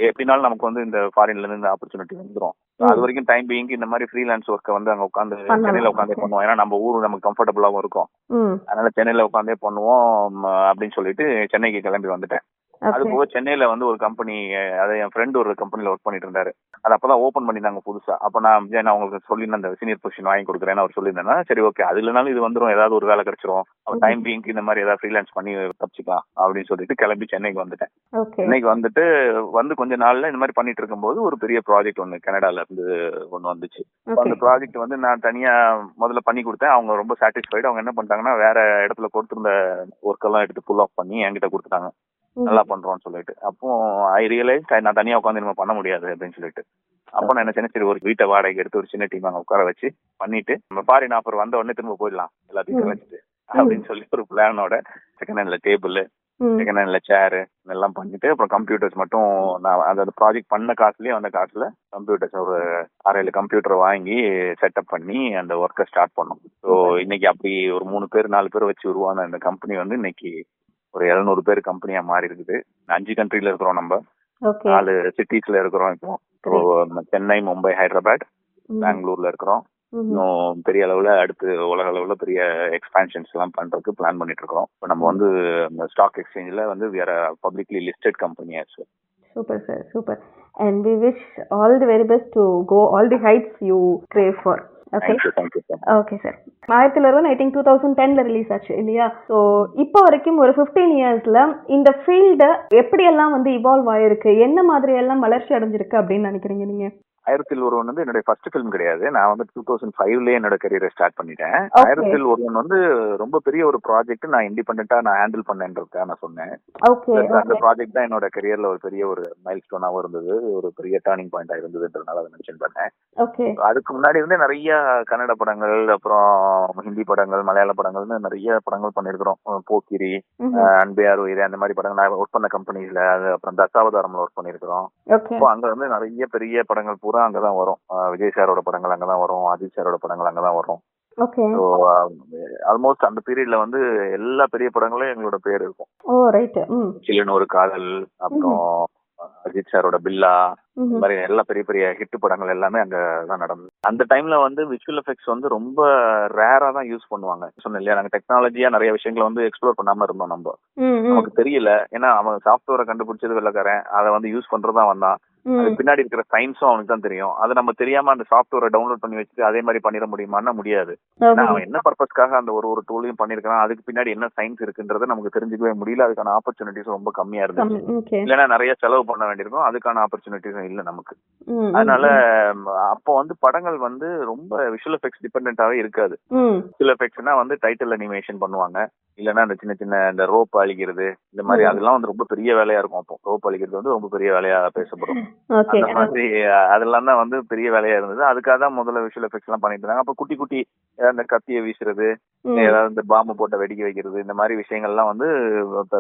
எப்படினாலும் நமக்கு வந்து இந்த ஃபாரின்ல இருந்து இந்த ஆப்பர்ச்சுனிட்டி வந்துடும். அது வரைக்கும் டைம் பீயிங் இந்த மாதிரி ஃப்ரீலான்ஸ் ஒர்க்கை வந்து அங்க உட்காந்து சென்னையில உட்காந்தே பண்ணுவோம். ஏன்னா நம்ம ஊரு நமக்கு கம்ஃபர்டபுளாவும் இருக்கும், அதனால சென்னையில உட்காந்தே பண்ணுவோம் அப்படின்னு சொல்லிட்டு சென்னைக்கு கிளம்பி வந்துட்டேன். அது போக சென்னையில வந்து ஒரு கம்பெனி, அதை என் ஃப்ரெண்ட் ஒரு கம்பெனில ஒர்க் பண்ணிட்டு இருந்தாரு, அது அப்பதான் ஓபன் பண்ணிருந்தாங்க புதுசா. அப்ப நான் உங்களுக்கு சொல்லியிருந்தேன் அந்த சீனியர் பொசிஷன் வாங்கி கொடுக்குறேன்னு அவர் சொல்லியிருந்தேன்னா, சரி ஓகே அது இல்லைனாலும் இது வந்துடும், ஏதாவது ஒரு வேலை கிடைச்சிரும், அவர் டைம் பீயிங்க்கு இந்த மாதிரி ஏதாவது ஃப்ரீலான்ஸ் பண்ணி தப்பிச்சுக்கலாம் அப்படின்னு சொல்லிட்டு கிளம்பி சென்னைக்கு வந்துட்டேன். சென்னைக்கு வந்துட்டு வந்து கொஞ்ச நாள்ல இந்த மாதிரி பண்ணிட்டு இருக்கும்போது ஒரு பெரிய ப்ராஜெக்ட் ஒன்று கனடால இருந்து ஒன்று வந்துச்சு. அந்த ப்ராஜெக்ட் வந்து நான் தனியா முதல்ல பண்ணி கொடுத்தேன். அவங்க ரொம்ப சாட்டிஸ்ஃபைடு. அவங்க என்ன பண்ணிட்டாங்கன்னா, வேற இடத்துல கொடுத்துருந்த ஒர்க் எல்லாம் எடுத்து புல் ஆஃப் பண்ணி என்கிட்ட கொடுத்துட்டாங்க, நல்லா பண்றோம்னு சொல்லிட்டு. அப்போ ஐ ரியலைஸ் நான் தனியா உட்காந்து நம்ம பண்ண முடியாது அப்படின்னு சொல்லிட்டு அப்ப நான் என்ன சொன்னேன், சரி ஒரு வீட்டை வாடகை எடுத்து ஒரு சின்ன டீம் அங்க உட்கார வச்சு பண்ணிட்டு நம்ம ஃபாரின் ஆஃபர் வந்த உடனே திரும்ப போயிடலாம் எல்லாத்தையும் வச்சுட்டு அப்படின்னு சொல்லி ஒரு பிளானோட செகண்ட் ஹேண்ட்ல டேபிள், செகண்ட் ஹேண்ட்ல சேரு எல்லாம் பண்ணிட்டு அப்புறம் கம்ப்யூட்டர்ஸ் மட்டும் நான் அந்த ப்ராஜெக்ட் பண்ண காசுலயே அந்த காசுல கம்ப்யூட்டர்ஸ் ஒரு 6-7 கம்ப்யூட்டர் வாங்கி செட்டப் பண்ணி அந்த ஒர்க்கை ஸ்டார்ட் பண்ணோம். ஸோ இன்னைக்கு அப்படி ஒரு 3 பேர் 4 பேர் வச்சு உருவான அந்த கம்பெனி வந்து இன்னைக்கு ஒரு 700 பேர் கம்பெனியா மாறி இருக்குது. 5 கண்ட்ரில இருக்கிறோம், நம்ம 4 சிட்டிஸ்ல இருக்கிறோம். இப்போ சென்னை, மும்பை, ஹைதராபாத், பெங்களூர்ல இருக்கிறோம். இன்னும் பெரிய அளவுல அடுத்து உலக அளவுல பெரிய எக்ஸ்பான்ஷன்ஸ் எல்லாம் பண்றதுக்கு பிளான் பண்ணிட்டு இருக்கோம். இப்போ நம்ம வந்து ஸ்டாக் எக்ஸ்சேஞ்சில் வந்து we are a publicly listed company as well. Super sir, super. And we wish all the very best to go all the heights you crave for. Okay. Thank you sir. Okay sir. 1911 I think 2010ல release ஆச்சு இல்லையா? So இப்போ வரைக்கும் ஒரு 15 இயர்ஸ்ல இந்த field எப்படியெல்லாம் வந்து evolve ஆயிருக்கு, என்ன மாதிரி எல்லாம் வளர்ச்சி அடைஞ்சிருக்கு அப்படின்னு நினைக்கிறீங்க நீங்க? 1001 வந்து என்னுடைய ஃபர்ஸ்ட் ஃபிலிம் கிடையாது. நான் வந்து 2005லயே என்னோட கரியரை ஸ்டார்ட் பண்ணிட்டேன். 1001 வந்து ரொம்ப பெரிய ஒரு ப்ராஜெக்ட், நான் இண்டிபெண்டா நான் ஹேண்டில் பண்ணேன்றதுக்காக நான் சொன்னேன். அந்த ப்ராஜெக்ட் தான் என்னோட கரியர்ல ஒரு பெரிய ஒரு மைல் ஸ்டோனாவும் இருந்தது, ஒரு பெரிய டர்னிங் பாயிண்டா இருந்ததுன்றதுனால அதை மென்ஷன் பண்ணேன். அதுக்கு முன்னாடி வந்து நிறைய கன்னட படங்கள், அப்புறம் ஹிந்தி படங்கள், மலையாள படங்கள்னு நிறைய படங்கள் பண்ணிருக்கிறோம். போக்கிரி, அன்பையார் உயிரே, அந்த மாதிரி படங்கள் நான் ஒர்க் பண்ண கம்பெனிஸ்ல. அப்புறம் தசாவதாரம்ல ஒர்க் பண்ணிருக்கிறோம். இப்போ அங்க வந்து நிறைய பெரிய படங்கள் பூரா அங்கதான் வரும். விஜய் சாரோட படங்கள் அங்கதான் வரும், அஜித் சாரோட படங்கள் அங்கதான் வரும். ஆல்மோஸ்ட் அந்த பீரியட்ல வந்து எல்லா பெரிய படங்களும் எங்களோட பேர் இருக்கும். சில்லுன்னு ஒரு காதல், அப்புறம் அஜித் சாரோட பில்லா, இந்த மாதிரி எல்லா பெரிய பெரிய ஹிட் படங்கள் எல்லாமே அங்கதான் நடந்தது. அந்த டைம்ல வந்து விஷுவல் எஃபெக்ட்ஸ் வந்து ரொம்ப ரேரா தான் யூஸ் பண்ணுவாங்க. சொன்னேன் இல்லையா, நாங்க டெக்னாலஜியா நிறைய விஷயங்களை வந்து எக்ஸ்ப்ளோர் பண்ணாம இருந்தோம். நமக்கு தெரியல, ஏன்னா அவன் சாஃப்ட்வேரை கண்டுபிடிச்சது வெள்ளக்காரன், அதை வந்து யூஸ் பண்றதுதான் வந்தான். அதுக்கு பின்னாடி இருக்கிற சயின்ஸும் அவனுக்கு தான் தெரியும். அதை நம்ம தெரியாம அந்த சாஃப்ட்வேரை டவுன்லோட் பண்ணி வச்சுட்டு அதே மாதிரி பண்ணிட முடியுமான்னா முடியாது. ஏன்னா அவன் என்ன பர்பஸ்க்காக அந்த ஒரு டூலையும் பண்ணிருக்கான், அதுக்கு பின்னாடி என்ன சயின்ஸ் இருக்குன்றத நமக்கு தெரிஞ்சுக்கவே முடியல. அதுக்கான ஆப்பர்ச்சுனிட்டிஸ் ரொம்ப கம்மியா இருந்துச்சு. இல்லைன்னா நிறைய செலவு பண்ண வேண்டியிருக்கும், அதுக்கான ஆப்பர்ச்சுனிட்டிஸும் இல்லை நமக்கு. அதனால அப்போ வந்து படங்கள் வந்து ரொம்ப விஷுவல் எஃபெக்ட்ஸ் டிபெண்டாவே இருக்காது. விஷுவல் எஃபெக்ட்ஸ்னா வந்து டைட்டில் அனிமேஷன் பண்ணுவாங்க, இல்லைன்னா அந்த சின்ன சின்ன இந்த ரோப் அழிக்கிறது, இந்த மாதிரி அதெல்லாம் வந்து ரொம்ப பெரிய வேலையா இருக்கும். அப்போ ரோப் அழிக்கிறது வந்து ரொம்ப பெரிய வேலையா பேசப்படும். அந்த மாதிரி அதெல்லாம் தான் வந்து பெரிய வேலையா இருந்தது. அதுக்காக தான் முதல்ல விஷுவல் எஃபெக்ட்ஸ் எல்லாம் பண்ணிட்டு இருந்தாங்க. அப்ப குட்டி குட்டி அந்த கத்தியை வீசுறது, ஏதாவது இந்த பாம்பு போட்ட வெடிக்க வைக்கிறது, இந்த மாதிரி விஷயங்கள்லாம் வந்து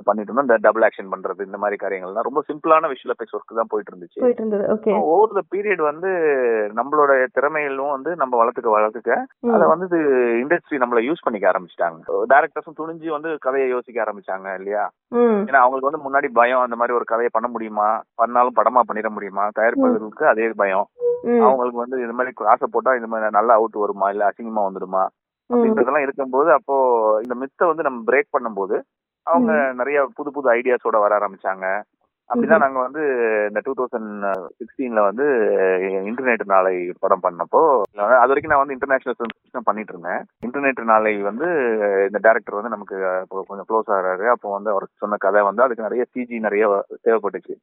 பண்ணிட்டு இருந்தோம். இந்த டபுள் ஆக்ஷன் பண்றது, இந்த மாதிரி காரியங்கள்லாம் ரொம்ப சிம்பிளான விஷுவல் எஃபெக்ட்ஸ் ஒர்க் தான் போயிட்டு இருந்துச்சு. ஓவர் த பீரியட் வந்து நம்மளோட திறமைகளும் வந்து நம்ம வளர்த்துக்க அதை வந்து இண்டஸ்ட்ரி நம்மள யூஸ் பண்ணிக்க ஆரம்பிச்சிட்டாங்க. டைரக்டர்ஸும் துணிஞ்சு வந்து கதையை யோசிக்க ஆரம்பிச்சாங்க இல்லையா. ஏன்னா அவங்களுக்கு வந்து முன்னாடி பயம், அந்த மாதிரி ஒரு கதையை பண்ண முடியுமா, பண்ணாலும் படமா பண்ணிட முடியுமா, தயாரிப்பாளர்களுக்கு அதே பயம். அவங்களுக்கு வந்து இந்த மாதிரி ஆசை போட்டா இந்த மாதிரி நல்லா அவுட் வருமா, இல்ல அசிங்கமா வந்துடுமா அப்படின்றதெல்லாம் இருக்கும்போது, அப்போ இந்த மித்தை வந்து நம்ம பிரேக் பண்ணும்போது அவங்க நிறைய புது புது ஐடியாஸோட வர ஆரம்பிச்சாங்க. அப்படிதான் நாங்க வந்து இந்த 2016ல வந்து இன்டர்நெட் நாளை படம் பண்ணப்போ, அது வரைக்கும் நான் வந்து இன்டர்நேஷனல் ஃபிலிம்ஸ் பண்ணிட்டு இருந்தேன். இன்டர்நெட் நாளை வந்து இந்த டைரக்டர் வந்து நமக்கு கொஞ்சம் க்ளோஸ் ஆகிறாரு. அப்போ வந்து அவருக்கு சொன்ன கதை வந்து அதுக்கு நிறைய சிஜி நிறைய தேவைப்பட்டுச்சு.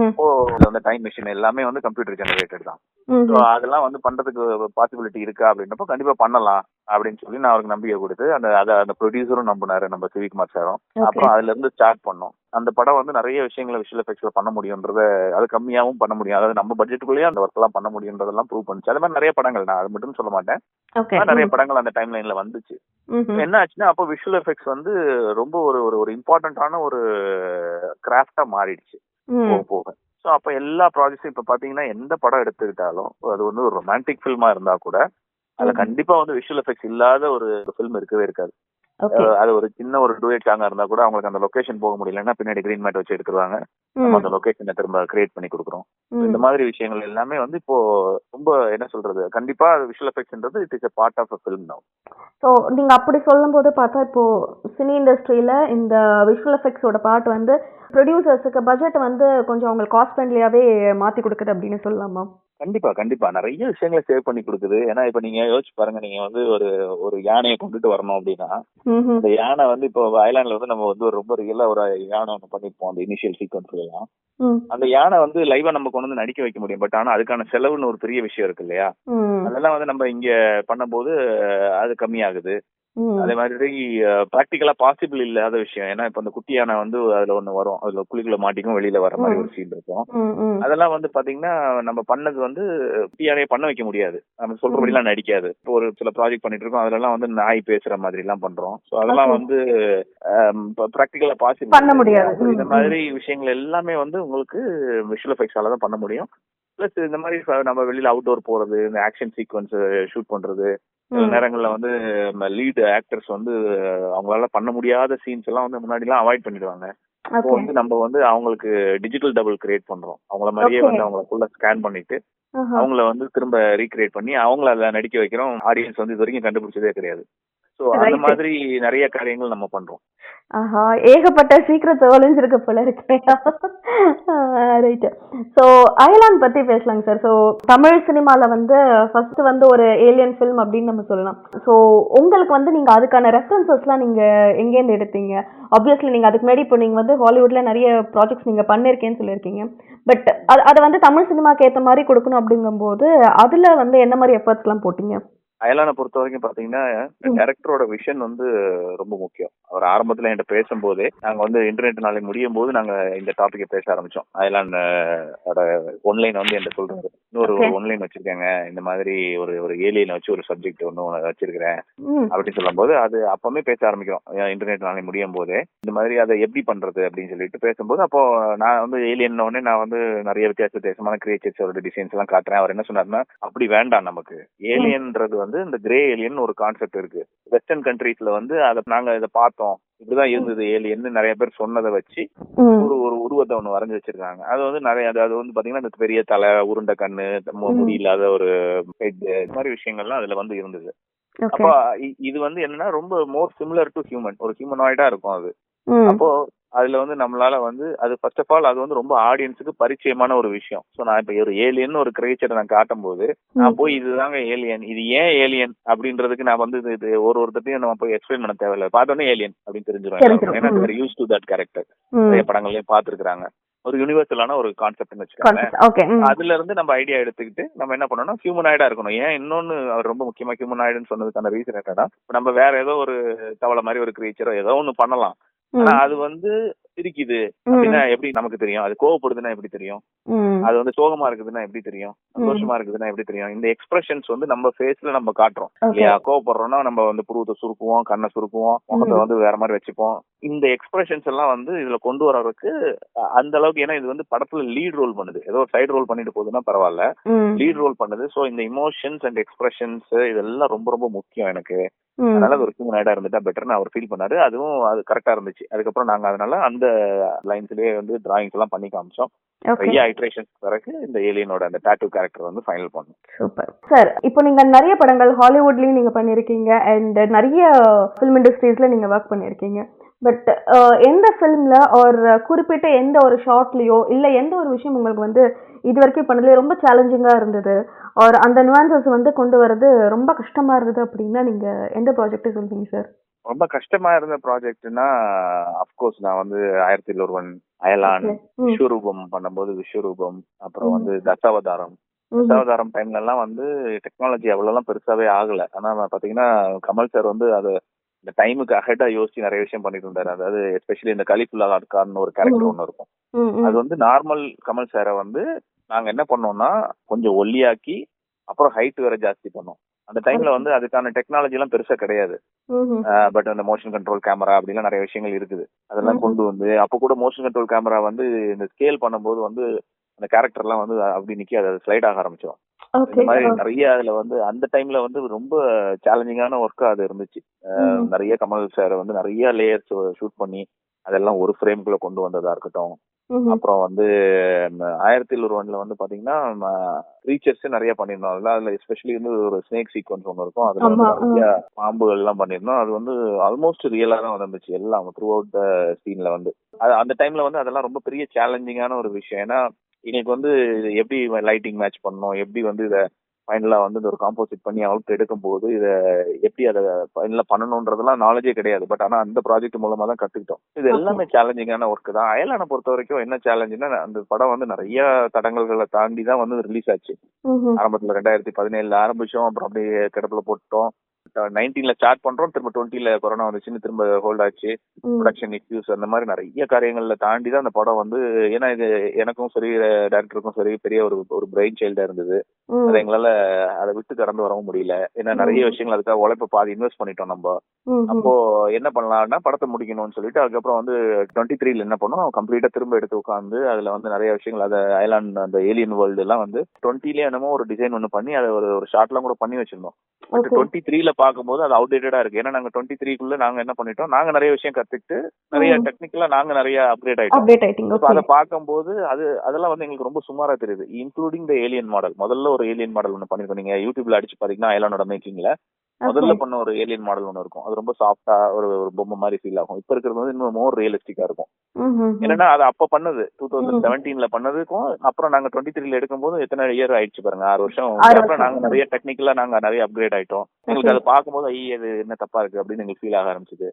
இப்போ வந்து டைம் மிஷின் எல்லாமே வந்து கம்ப்யூட்டர் ஜெனரேட்டட் தான். ஸோ அதெல்லாம் வந்து பண்றதுக்கு பாசிபிலிட்டி இருக்கா அப்படின்றப்போ கண்டிப்பா பண்ணலாம் அப்படின்னு சொல்லி நான் அவருக்கு நம்பிக்கை கொடுத்து அந்த ப்ரொடியூசரும் நம்பினாரு, நம்ம சிவிகுமார் சாரும். அப்புறம் அதுல இருந்து ஸ்டார்ட் பண்ணோம். அந்த படம் வந்து நிறைய விஷயங்களை விஷுவல் எஃபெக்ட்ஸ்ல பண்ண முடியும்ன்றத, அது கம்மியாவும் பண்ண முடியும், அதாவது நம்ம பட்ஜெட்டுக்குள்ளேயே அந்த ஒர்க் எல்லாம் பண்ண முடியும்ன்றதெல்லாம் ப்ரூவ் பண்ணுச்சு. அது மாதிரி நிறைய படங்கள், நான் அது மட்டும் சொல்ல மாட்டேன், நிறைய படங்கள் அந்த டைம் லைன்ல வந்துச்சு. என்ன ஆச்சுன்னா அப்போ விஷுவல் எஃபெக்ட்ஸ் வந்து ரொம்ப ஒரு இம்பார்ட்டன்டான ஒரு கிராஃப்டா மாறிடுச்சு போக. ஸோ அப்போ எல்லா ப்ராஜெக்ட்ஸும் இப்போ பாத்தீங்கன்னா எந்த படம் எடுத்துக்கிட்டாலும் அது வந்து ஒரு ரொமான்டிக் ஃபில்மா இருந்தா கூட அதுல கண்டிப்பா வந்து விஷுவல் எஃபெக்ட்ஸ் இல்லாத ஒரு ஃபில்ம் இருக்கவே இருக்காது. அது ஒரு சின்ன ஒரு டூயட் சாங்கா இருந்தா கூட அவங்களுக்கு அந்த லொகேஷன் போக முடியலன்னா பின்னாடி கிரீன் மேட் வச்சு எடுத்துருவாங்க, நம்ம அந்த லொகேஷனை திரும்ப கிரியேட் பண்ணி கொடுக்குறோம். இந்த மாதிரி விஷயங்கள் எல்லாமே வந்து இப்போ ரொம்ப என்ன சொல்றது, கண்டிப்பா விஷுவல் எஃபெக்ட்ஸ்ன்றது it is a part of a film now. So நீங்க அப்படி சொல்லும் போது பார்த்தா இப்போ சினி இண்டஸ்ட்ரியில இந்த விஷுவல் எஃபெக்ட்ஸோட பார்ட் வந்து ப்ரொடியூசர்ஸுக்கு பட்ஜெட் வந்து கொஞ்சம் அவங்களுக்கு காஸ்ட் ஃப்ரெண்ட்லியாவே மாத்தி கொடுக்குது அப்படின்னு சொல்லலாமா? கண்டிப்பா கண்டிப்பா நிறைய விஷயங்களை சேவ் பண்ணி கொடுக்குது. ஏன்னா இப்ப நீங்க யோசிச்சு பாருங்க, நீங்க வந்து ஒரு யானையை கொண்டுட்டு வரணும் அப்படின்னா அந்த யானை வந்து இப்போ ஐலாண்ட்ல வந்து நம்ம வந்து ரொம்ப ரியலா ஒரு யானை ஒன்று பண்ணிருப்போம் அந்த இனிஷியல் சீக்வன்ஸ்ல எல்லாம். அந்த யானை வந்து லைவா நம்ம கொண்டு வந்து நடிக்க வைக்க முடியும், பட் ஆனா அதுக்கான செலவுன்னு ஒரு பெரிய விஷயம் இருக்கு இல்லையா. அதெல்லாம் வந்து நம்ம இங்க பண்ணும்போது அது கம்மியாகுது. அதே மாதிரி பிராக்டிக்கலா பாசிபிள் இல்லாத விஷயம். ஏன்னா இப்ப அந்த குட்டியான வந்து அதுல ஒண்ணு வரும், அதுல குழிக்குள்ள மாட்டிக்கும் வெளியில வர மாதிரி ஒரு சீன் இருக்கும். அதெல்லாம் வந்து பாத்தீங்கன்னா நம்ம பண்ணது வந்து குட்டியானே பண்ண வைக்க முடியாது, நம்ம சொல்றபடி எல்லாம் நடிக்காது. ஒரு சில ப்ராஜெக்ட் பண்ணிட்டு இருக்கோம், அதெல்லாம் வந்து நாய் பேசுற மாதிரி எல்லாம் பண்றோம். சோ அதெல்லாம் வந்து பிராக்டிக்கலா பாசிபிள் பண்ண முடியாது. இந்த மாதிரி விஷயங்கள் எல்லாமே வந்து உங்களுக்கு விஷுவல் எஃபெக்ட்ஸால தான் பண்ண முடியும். பிளஸ் இந்த மாதிரி நம்ம வெளியில அவுட்டோர் போறது, இந்த ஆக்ஷன் சீக்வன்ஸ் ஷூட் பண்றது, சில நேரங்கள்ல வந்து லீட் ஆக்டர்ஸ் வந்து அவங்களால பண்ண முடியாத சீன்ஸ் எல்லாம் வந்து முன்னாடி எல்லாம் அவாய்ட் பண்ணிடுவாங்க. இப்போ வந்து நம்ம வந்து அவங்களுக்கு டிஜிட்டல் டபுள் கிரியேட் பண்றோம். அவங்கள மாதிரியே வந்து அவங்களுக்குள்ள ஸ்கேன் பண்ணிட்டு அவங்கள வந்து திரும்ப ரீக்ரியேட் பண்ணி அவங்கள அதுல நடிக்க வைக்கிறோம். ஆடியன்ஸ் வந்து இது வரைக்கும் கண்டுபிடிச்சதே கிடையாது. சோ அந்த மாதிரி நிறைய காரியங்கள் நம்ம பண்றோம். ஆஹா, ஏகப்பட்ட சீக்கிரத்தை ஒளிஞ்சிருக்க போல இருக்கு. ரைட். ஸோ அயலான் பத்தி பேசலாங்க சார். ஸோ தமிழ் சினிமால வந்து ஃபர்ஸ்ட் வந்து ஒரு ஏலியன் ஃபிலிம் அப்படின்னு நம்ம சொல்லலாம். ஸோ உங்களுக்கு வந்து நீங்க அதுக்கான ரெஃபரன்சஸ்லாம் நீங்க எங்கேருந்து எடுத்தீங்க? ஆப்வியஸ்லி நீங்க அதுக்கு முன்னாடி இப்போ நீங்க வந்து ஹாலிவுட்ல நிறைய ப்ராஜெக்ட்ஸ் நீங்க பண்ணிருக்கேன்னு சொல்லியிருக்கீங்க. பட் அதை வந்து தமிழ் சினிமாக்கு ஏற்ற மாதிரி கொடுக்கணும் அப்படிங்கும்போது அதுல வந்து என்ன மாதிரி எஃபர்ட்ஸ்லாம் போட்டீங்க? அயலானை பொறுத்த வரைக்கும் பாத்தீங்கன்னா டைரக்டரோட விஷன் வந்து ரொம்ப முக்கியம். அவர் ஆரம்பத்துல என்கிட்ட பேசும்போதே நாங்க வந்து இன்டர்நெட் நாளை முடியும் போது நாங்க இந்த டாபிக்கை பேச ஆரம்பிச்சோம். அயலான் ஒன்லைன் வந்து என்கிட்ட சொல்றாரு, இன்னொரு ஒன்லைன் வச்சிருக்காங்க, இந்த மாதிரி ஒரு ஒரு ஏலியனை வச்சு ஒரு சப்ஜெக்ட் ஒன்னு வச்சிருக்கிறேன் அப்படின்னு சொல்லும் போது அது அப்பவுமே பேச ஆரம்பிக்கிறோம். இன்டர்நெட் நாளை முடியும் போதே இந்த மாதிரி அதை எப்படி பண்றது அப்படின்னு சொல்லிட்டு பேசும்போது, அப்போ நான் வந்து ஏலியன் உடனே நான் வந்து நிறைய வித்தியாசமான கிரியேச்சர்ஸோட டிசைன்ஸ் எல்லாம் காட்டுறேன். அவர் என்ன சொன்னாருன்னா, அப்படி வேண்டாம், நமக்கு ஏலியன்ன்றது வந்து இந்த கிரே ஏலியன் ஒரு கான்செப்ட் இருக்கு. வெஸ்டர்ன் கண்ட்ரீஸ்ல வந்து அதை நாங்க இதை பார்த்தோம், இப்படிதான் இருந்தது ஏலியன் நிறைய பேர் சொன்னதை வச்சு ஒரு ஒரு உருவத்தை ஒண்ணு வரைஞ்சு வச்சிருக்காங்க. அது வந்து நிறைய அது வந்து பாத்தீங்கன்னா இந்த பெரிய தலை, உருண்டை கண்ணு, முடி இல்லாத ஒரு ஹெட், இது மாதிரி விஷயங்கள்லாம் அதுல வந்து இருந்தது. அப்போ இது வந்து என்னன்னா ரொம்ப மோர் சிமிலர் டு ஹியூமன், ஒரு ஹியூமனாய்டா இருக்கும் அது. அப்போ அதுல வந்து நம்மளால வந்து அது ஃபர்ஸ்ட் ஆஃப் ஆல் அது வந்து ரொம்ப ஆடியன்ஸுக்கு பரிச்சயமான ஒரு விஷயம். சோ நான் இப்ப ஒரு ஏலியன் ஒரு கிரியேச்சரை நான் காட்டும் போது நான் போய் இதுதாங்க ஏலியன், இது ஏன் ஏலியன் அப்படின்றதுக்கு நான் வந்து இது ஒருத்தரையும் நம்ம போய் எக்ஸ்பிளைன் பண்ண தேவையில்லை, பார்த்தோன்னே ஏலியன் அப்படின்னு தெரிஞ்சிடும். ஏன்னா யூஸ் டு தட் கேரக்டர், நிறைய படங்கள்லயும் பாத்துருக்காங்க. ஒரு யூனிவர்சலான ஒரு கான்செப்ட்னு வச்சுக்கோங்க. அதுல இருந்து நம்ம ஐடியா எடுத்துக்கிட்டு நம்ம என்ன பண்ணணும், ஹியூமனாய்டா இருக்கணும். ஏன் இன்னொன்னு அவர் ரொம்ப முக்கியமா ஹியூமனாய்டுன்னு சொன்னதுக்கான ரீசன் என்னன்னா, நம்ம வேற ஏதோ ஒரு தவளை மாதிரி ஒரு கிரியேச்சரோ ஏதோ ஒண்ணு பண்ணலாம், ஆனா அது வந்து சிரிக்குது அப்படின்னா எப்படி நமக்கு தெரியும், அது கோவப்படுதுன்னா எப்படி தெரியும், அது வந்து சோகமா இருக்குதுன்னா எப்படி தெரியும், சந்தோஷமா இருக்குதுன்னா எப்படி தெரியும். இந்த எக்ஸ்பிரஷன்ஸ் வந்து நம்ம ஃபேஸ்ல நம்ம காட்டுறோம் இல்லையா. கோவப்படுறோம்னா நம்ம வந்து புருவத்தை சுருக்குவோம், கண்ணை சுருக்குவோம், முகத்தை வந்து வேற மாதிரி வச்சுப்போம். இந்த எக்ஸ்பிரஷன்ஸ் எல்லாம் வந்து இதுல கொண்டு வரறதுக்கு அந்த அளவுக்கு, ஏன்னா இது வந்து படத்துல லீட் ரோல் பண்ணுது, ஏதோ ஒரு சைடு ரோல் பண்ணிட்டு போகுதுன்னா பரவாயில்ல, லீட் ரோல் பண்ணுது. சோ இந்த இமோஷன்ஸ் அண்ட் எக்ஸ்பிரஷன்ஸ் இதெல்லாம் ரொம்ப ரொம்ப முக்கியம் எனக்கு. அதனால ஒரு ஹியூமனாய்டா இருந்துட்டா பெட்டர்னு அவர் ஃபீல் பண்ணாரு. அதுவும் அது கரெக்டா இருந்துச்சு. அதுக்கப்புறம் நாங்க அதனால அந்த லைன்ஸ்லயே வந்து டிராயிங்ஸ் எல்லாம் பண்ணி காமிச்சோம். நிறைய ஐட்ரேஷன்ஸ் பிறகு இந்த ஏலியனோட அந்த டாட்டூ கேரக்டர் வந்து ஃபைனல் பண்ணோம். Super sir. இப்போ நீங்க நிறைய படங்கள் ஹாலிவுட்லயும் நீங்க பண்ணிருக்கீங்க அண்ட் நிறைய ஃபிலிம் இண்டஸ்ட்ரீஸ்ல நீங்க ஒர்க் பண்ணிருக்கீங்க. பட் எந்த ஃபிலிம்ல ஒரு குறிப்பிட்ட எந்த ஒரு ஷார்ட்லயோ இல்ல எந்த ஒரு விஷயம் உங்களுக்கு வந்து இது வரைக்கும் பண்ணதுல ரொம்ப சேலஞ்சிங்கா இருந்தது, ஒரு அந்த நியூவான்சஸ் வந்து கொண்டு வரது ரொம்ப கஷ்டமா இருந்தது அப்படின்னா நீங்க எந்த ப்ராஜெக்ட் சொல்றீங்க சார்? ரொம்ப கஷ்டமா இருந்த ப்ராஜெக்ட்னா அப்கோர்ஸ் நான் வந்து 1001, அயலான், விஸ்வரூபம் பண்ணும்போது விஸ்வரூபம், அப்புறம் வந்து தசாவதாரம் டைம்ல எல்லாம் வந்து டெக்னாலஜி அவ்வளவு எல்லாம் பெருசாவே ஆகல. ஆனா பாத்தீங்கன்னா கமல் சார் வந்து அது இந்த டைமுக்கு அஹெட்டா யோசிச்சு நிறைய விஷயம் பண்ணிட்டு இருந்தாரு. அதாவது எஸ்பெஷலி இந்த கலிஃபுல்லா அட்கார்னு ஒரு கேரக்டர் ஒண்ணு இருக்கும். அது வந்து நார்மல் கமல் சாரை வந்து நாங்க என்ன பண்ணோம்னா கொஞ்சம் ஒல்லியாக்கி அப்புறம் ஹைட் வேற ஜாஸ்தி பண்ணோம். அந்த டைம்ல வந்து அதுக்கான டெக்னாலஜி எல்லாம் பெருசா கிடையாது. பட் அந்த மோஷன் கண்ட்ரோல் கேமரா அப்படிலாம் நிறைய விஷயங்கள் இருக்குது. அதெல்லாம் கொண்டு வந்து அப்ப கூட மோஷன் கண்ட்ரோல் கேமரா வந்து இந்த ஸ்கேல் பண்ணும்போது வந்து அந்த கேரக்டர் எல்லாம் வந்து அப்படி நிக்க அது ஸ்லைட் ஆக ஆரம்பிச்சோம். இந்த மாதிரி நிறைய அதுல வந்து அந்த டைம்ல வந்து ரொம்ப சேலஞ்சிங்கான ஒர்க்கா அது இருந்துச்சு. நிறைய கமல் சார் வந்து நிறைய லேயர்ஸ் ஷூட் பண்ணி அதெல்லாம் ஒரு ஃப்ரேம்குள்ள கொண்டு வந்ததா இருக்கட்டும். அப்புறம் வந்து 1001 வந்து பாத்தீங்கன்னா க்ரீச்சர்ஸ் நிறைய பண்ணிருந்தோம். அதுல எஸ்பெஷலி வந்து ஒரு ஸ்னேக் சீக்வன்ஸ் ஒன்று இருக்கும். அதுல வந்து நிறைய பாம்புகள் எல்லாம் பண்ணிருந்தோம். அது வந்து ஆல்மோஸ்ட் ரியலா தான் வந்துச்சு எல்லாம் த்ரூ அவுட் த சீன்ல வந்து. அந்த டைம்ல வந்து அதெல்லாம் ரொம்ப பெரிய சேலஞ்சிங்கான ஒரு விஷயம். ஏன்னா இன்னைக்கு வந்து எப்படி லைட்டிங் மேட்ச் பண்ணணும், எப்படி வந்து இதை ஃபைனலா வந்து ஒரு காம்போசிட் பண்ணி அவுட் எடுக்கும் போது இதை எப்படி அதை ஃபைனலா பண்ணணும்ன்றதெல்லாம் நாலேஜே கிடையாது. பட் ஆனா அந்த ப்ராஜெக்ட் மூலமா தான் கத்துக்கிட்டோம். இது எல்லாமே சேலஞ்சிங்கான ஒர்க் தான். அயலானை பொறுத்த வரைக்கும் என்ன சேலஞ்சுன்னா, அந்த படம் வந்து நிறைய தடங்கல்களை தாண்டி தான் வந்து ரிலீஸ் ஆச்சு. ஆரம்பத்துல 2017 ஆரம்பிச்சோம், அப்புறம் அப்படியே கிடப்புல போட்டோம். 19ல ஸ்டார்ட் பண்றோம், திரும்ப 20ல கொரோனா வந்துச்சுன்னு திரும்ப ஹோல்ட் ஆச்சு. ப்ரொடக்ஷன் இஷ்யூஸ் அந்த மாதிரி நிறைய காரியங்கள்ல தாண்டி தான் அந்த படம் வந்து, ஏன்னா இது எனக்கும் சரி டைரக்டருக்கும் சரி பெரிய ஒரு பிரெயின் சைல்டா இருந்தது. அதை எங்களால அதை விட்டு கடந்து வரவும் முடியல. ஏன்னா நிறைய விஷயங்கள் அதுக்காக உழைப்ப பாதி இன்வெஸ்ட் பண்ணிட்டோம் நம்ம. அப்போ என்ன பண்ணலாம்னா படத்தை முடிக்கணும்னு சொல்லிட்டு அதுக்கப்புறம் வந்து 23ல என்ன பண்ணோம், கம்ப்ளீட்டா திரும்ப எடுத்து உட்காந்து அதுல வந்து நிறைய விஷயங்கள், அதை ஐலாண்ட் அந்த ஏலியன் வேர்ல்டு எல்லாம் வந்து 20லயே என்னமோ ஒரு டிசைன் ஒண்ணு பண்ணி அதை ஒரு ஷார்ட்லாம் கூட பண்ணி வச்சிருந்தோம். பட் 23ல பாக்கும்போது அது அவுடேட்டடா இருக்கு. ஏன்னா நாங்க 23க்குள்ள நாங்க என்ன பண்ணிட்டோம், நாங்க நிறைய விஷயம் கத்துக்கிட்டு நிறைய டெக்னிக்கலா நாங்க நிறைய அப்கிரேட் ஆயிட்டோம். அதை பார்க்கும்போது அதெல்லாம் வந்து எங்களுக்கு ரொம்ப சுமாரா தெரியுது. Including the alien model. முதல்ல ஒரு ஏலியன் மாடல் ஒன்று பண்ணிருக்கோம். நீங்க யூடியூப்ல அடிச்சு பாத்தீங்கன்னா ஐலானோட மேக்கிங்ல முதல்ல பண்ண ஒரு ஏலியன் மாடல் ஒன்று இருக்கும். அது ரொம்ப சாஃப்டா ஒரு பொம்மை மாதிரி ஃபீல் ஆகும். இப்ப இருக்கிறது வந்து இன்னும் மோர் ரியலிஸ்டிக்கா இருக்கும். என்னன்னா அது அப்ப பண்ணது 2017ல பண்ணதுக்கும் அப்புறம் நாங்க 23ல எடுக்கும்போது எத்தனை இயர் ஆயிடுச்சு பாருங்க, 6 வருஷம். அப்புறம் நாங்க நிறைய டெக்னிக்கலா நாங்க நிறைய அப்கிரேட் ஆயிட்டோம். எங்களுக்கு அதை பார்க்கும்போது அது என்ன தப்பா இருக்கு அப்படின்னு எங்களுக்கு ஃபீல் ஆக ஆரம்பிச்சது.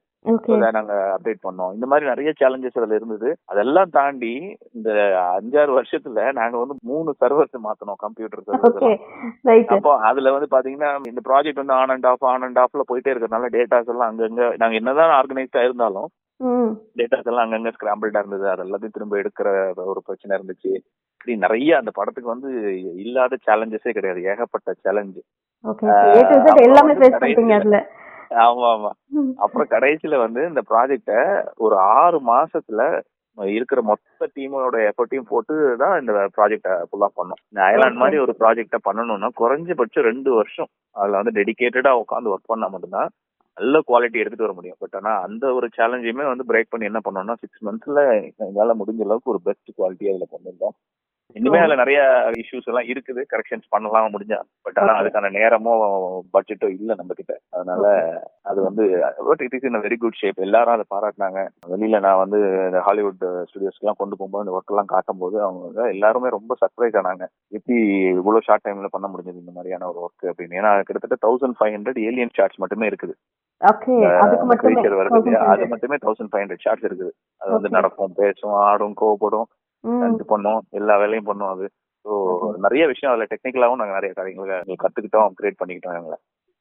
நாங்க அப்டேட் பண்ணோம். இந்த மாதிரி நிறைய சேலஞ்சஸ் அதுல இருந்தது. அதெல்லாம் தாண்டி இந்த 5-6 வருஷத்துல நாங்க வந்து 3 சர்வர்ஸ் மாத்தணும், கம்ப்யூட்டர் சர்வர்ஸ். அப்போ அதுல வந்து பாத்தீங்கன்னா இந்த ப்ராஜெக்ட் வந்து ஆன் அண்ட் ஆஃப்ல போயிட்டே இருக்கிறதுனால டேட்டாஸ் எல்லாம் அங்கங்க, நாங்க என்னதான் ஆர்கனைஸ்டா இருந்தாலும் டேட்டாஸ் எல்லாம் அங்கங்க ஸ்கிராம்பிள்டா இருந்தது. அது எல்லாத்தையும் திரும்ப எடுக்கிற ஒரு பிரச்சனை இருந்துச்சு. இப்படி நிறைய அந்த படத்துக்கு வந்து இல்லாத சேலஞ்சஸே கிடையாது, ஏகப்பட்ட சேலஞ்சு. ஆமா ஆமா. அப்புறம் கடைசியில வந்து இந்த ப்ராஜெக்ட ஒரு 6 மாசத்துல இருக்கிற மொத்த டீமோட எஃபர்ட்டையும் போட்டு தான் இந்த ப்ராஜெக்ட ஃபுல்லா பண்ணோம். இந்த ஐலாண்ட் மாதிரி ஒரு ப்ராஜெக்ட பண்ணணும்னா குறைஞ்சபட்சம் 2 வருஷம் அதுல வந்து டெடிகேட்டடா உட்காந்து ஒர்க் பண்ணா மட்டும்தான் நல்ல குவாலிட்டி எடுத்துட்டு வர முடியும். பட் ஆனா அந்த ஒரு சேலஞ்சையுமே வந்து பிரேக் பண்ணி என்ன பண்ணோம்னா 6 மந்த்ஸ்ல எங்களால முடிஞ்ச அளவுக்கு ஒரு பெஸ்ட் குவாலிட்டி அதுல கொண்டு வந்தோம். இனிமே அதுல நிறைய இஷ்யூஸ் எல்லாம் இருக்குது, கரெக்ஷன்ஸ் பண்ணலாம் முடிஞ்சா. பட் ஆனா அதுக்கான நேரமோ பட்ஜெட்டோ இல்ல நம்ம கிட்ட. அதனால அது வந்து it is in very good shape. எல்லாரும் அதை பாராட்டினாங்க. வெளியில நான் வந்து இந்த ஹாலிவுட் ஸ்டுடியோஸ்க்கு எல்லாம் கொண்டு போகும்போது இந்த ஒர்க் எல்லாம் காட்டும் போது அவங்க எல்லாருமே ரொம்ப சர்ப்ரைஸ் ஆனாங்க, எப்படி இவ்வளவு ஷார்ட் டைம்ல பண்ண முடிஞ்சது இந்த மாதிரியான ஒரு ஒர்க் அப்படின்னு. ஏன்னா கிட்டத்தட்ட 1500 ஏலியன் ஷாட்ஸ் மட்டுமே இருக்குது. அது மட்டுமே 1500 ஷாட்ஸ் இருக்குது. அது வந்து நடக்கும், பேசும், ஆடும், கோவப்படும், பண்ணும், எல்லா வேலையும் பண்ணும் அது. ஸோ நிறைய விஷயம் அதுல டெக்னிக்கலாவும் நாங்க நிறைய காரியங்களை கத்துக்கிட்டோம், அப்கிரேட் பண்ணிக்கிட்டோம் எங்களை.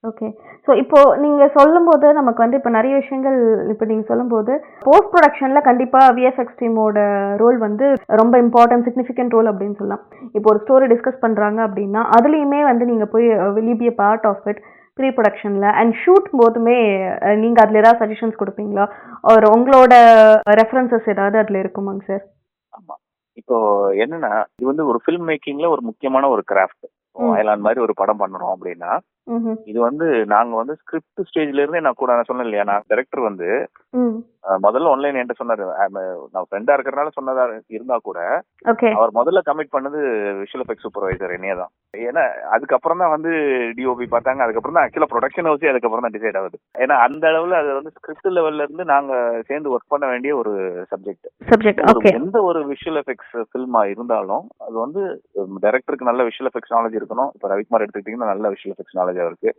ஓகே. ஸோ இப்போ நீங்க சொல்லும்போது நமக்கு வந்து இப்போ நிறைய விஷயங்கள் இப்போ நீங்க சொல்லும்போது போஸ்ட் ப்ரொடக்ஷன்ல கண்டிப்பா விஎஃப்எக்ஸ் டீமோட ரோல் வந்து ரொம்ப இம்பார்ட்டன்ட், சிக்னிஃபிகன்ட் ரோல் அப்படின்னு சொல்லலாம். இப்போ ஒரு ஸ்டோரி டிஸ்கஸ் பண்றாங்க அப்படின்னா அதுலயுமே வந்து நீங்க போய் will you be a part of it ப்ரீ ப்ரொடக்ஷன்ல அண்ட் ஷூட் போதுமே நீங்க அதுல ஏதாவது சஜஷன்ஸ் கொடுப்பீங்களா, ஒரு உங்களோட ரெஃபரன்சஸ் ஏதாவது அதுல இருக்குமாங்க சார்? ஆமா, இப்போ என்னன்னா இது வந்து ஒரு ஃபில்ம் மேக்கிங்ல ஒரு முக்கியமான ஒரு கிராஃப்ட். ஐலாண்ட் மாதிரி ஒரு படம் பண்றோம் அப்படின்னா இது வந்து நாங்க வந்து ஸ்கிரிப்ட் ஸ்டேஜ்ல இருந்தே நான் சொன்னேன் இல்லையா, நான் டைரக்டர் வந்து முதல்ல ஆன்லைன் என்கிட்ட சொன்னாரு. நான் ஃப்ரெண்டா இருக்கிறனால சொன்னதா இருந்தா கூட அவர் முதல்ல கமிட் பண்ணது விஷுவல் எஃபெக்ட் சூப்பர்வைசர் என்னையே தான். ஏன்னா அதுக்கப்புறம் தான் வந்து டிஓபி பார்த்தாங்க. அதுக்கப்புறம் தான் ஆக்சுவலா ப்ரொடக்ஷன் ஹவுஸே அதுக்கப்புறம் தான் டிசைட் ஆகுது. ஏன்னா அந்த அளவுல அது வந்து ஸ்கிரிப்ட் லெவல்ல இருந்து நாங்க சேர்ந்து ஒர்க் பண்ண வேண்டிய ஒரு சப்ஜெக்ட். எந்த ஒரு விஷுவல் எஃபெக்ட்ஸ் ஃபில்மா இருந்தாலும் அது வந்து டைரக்டருக்கு நல்ல விஷுவல் எஃபெக்ட்ஸ் நாலேஜ் இருக்கணும். இப்போ ரவிக்குமார் எடுத்துக்கிட்டீங்கன்னா நல்ல விஷுவல் எஃபெக்ட்ஸ் நாலேஜ் அவருக்கு.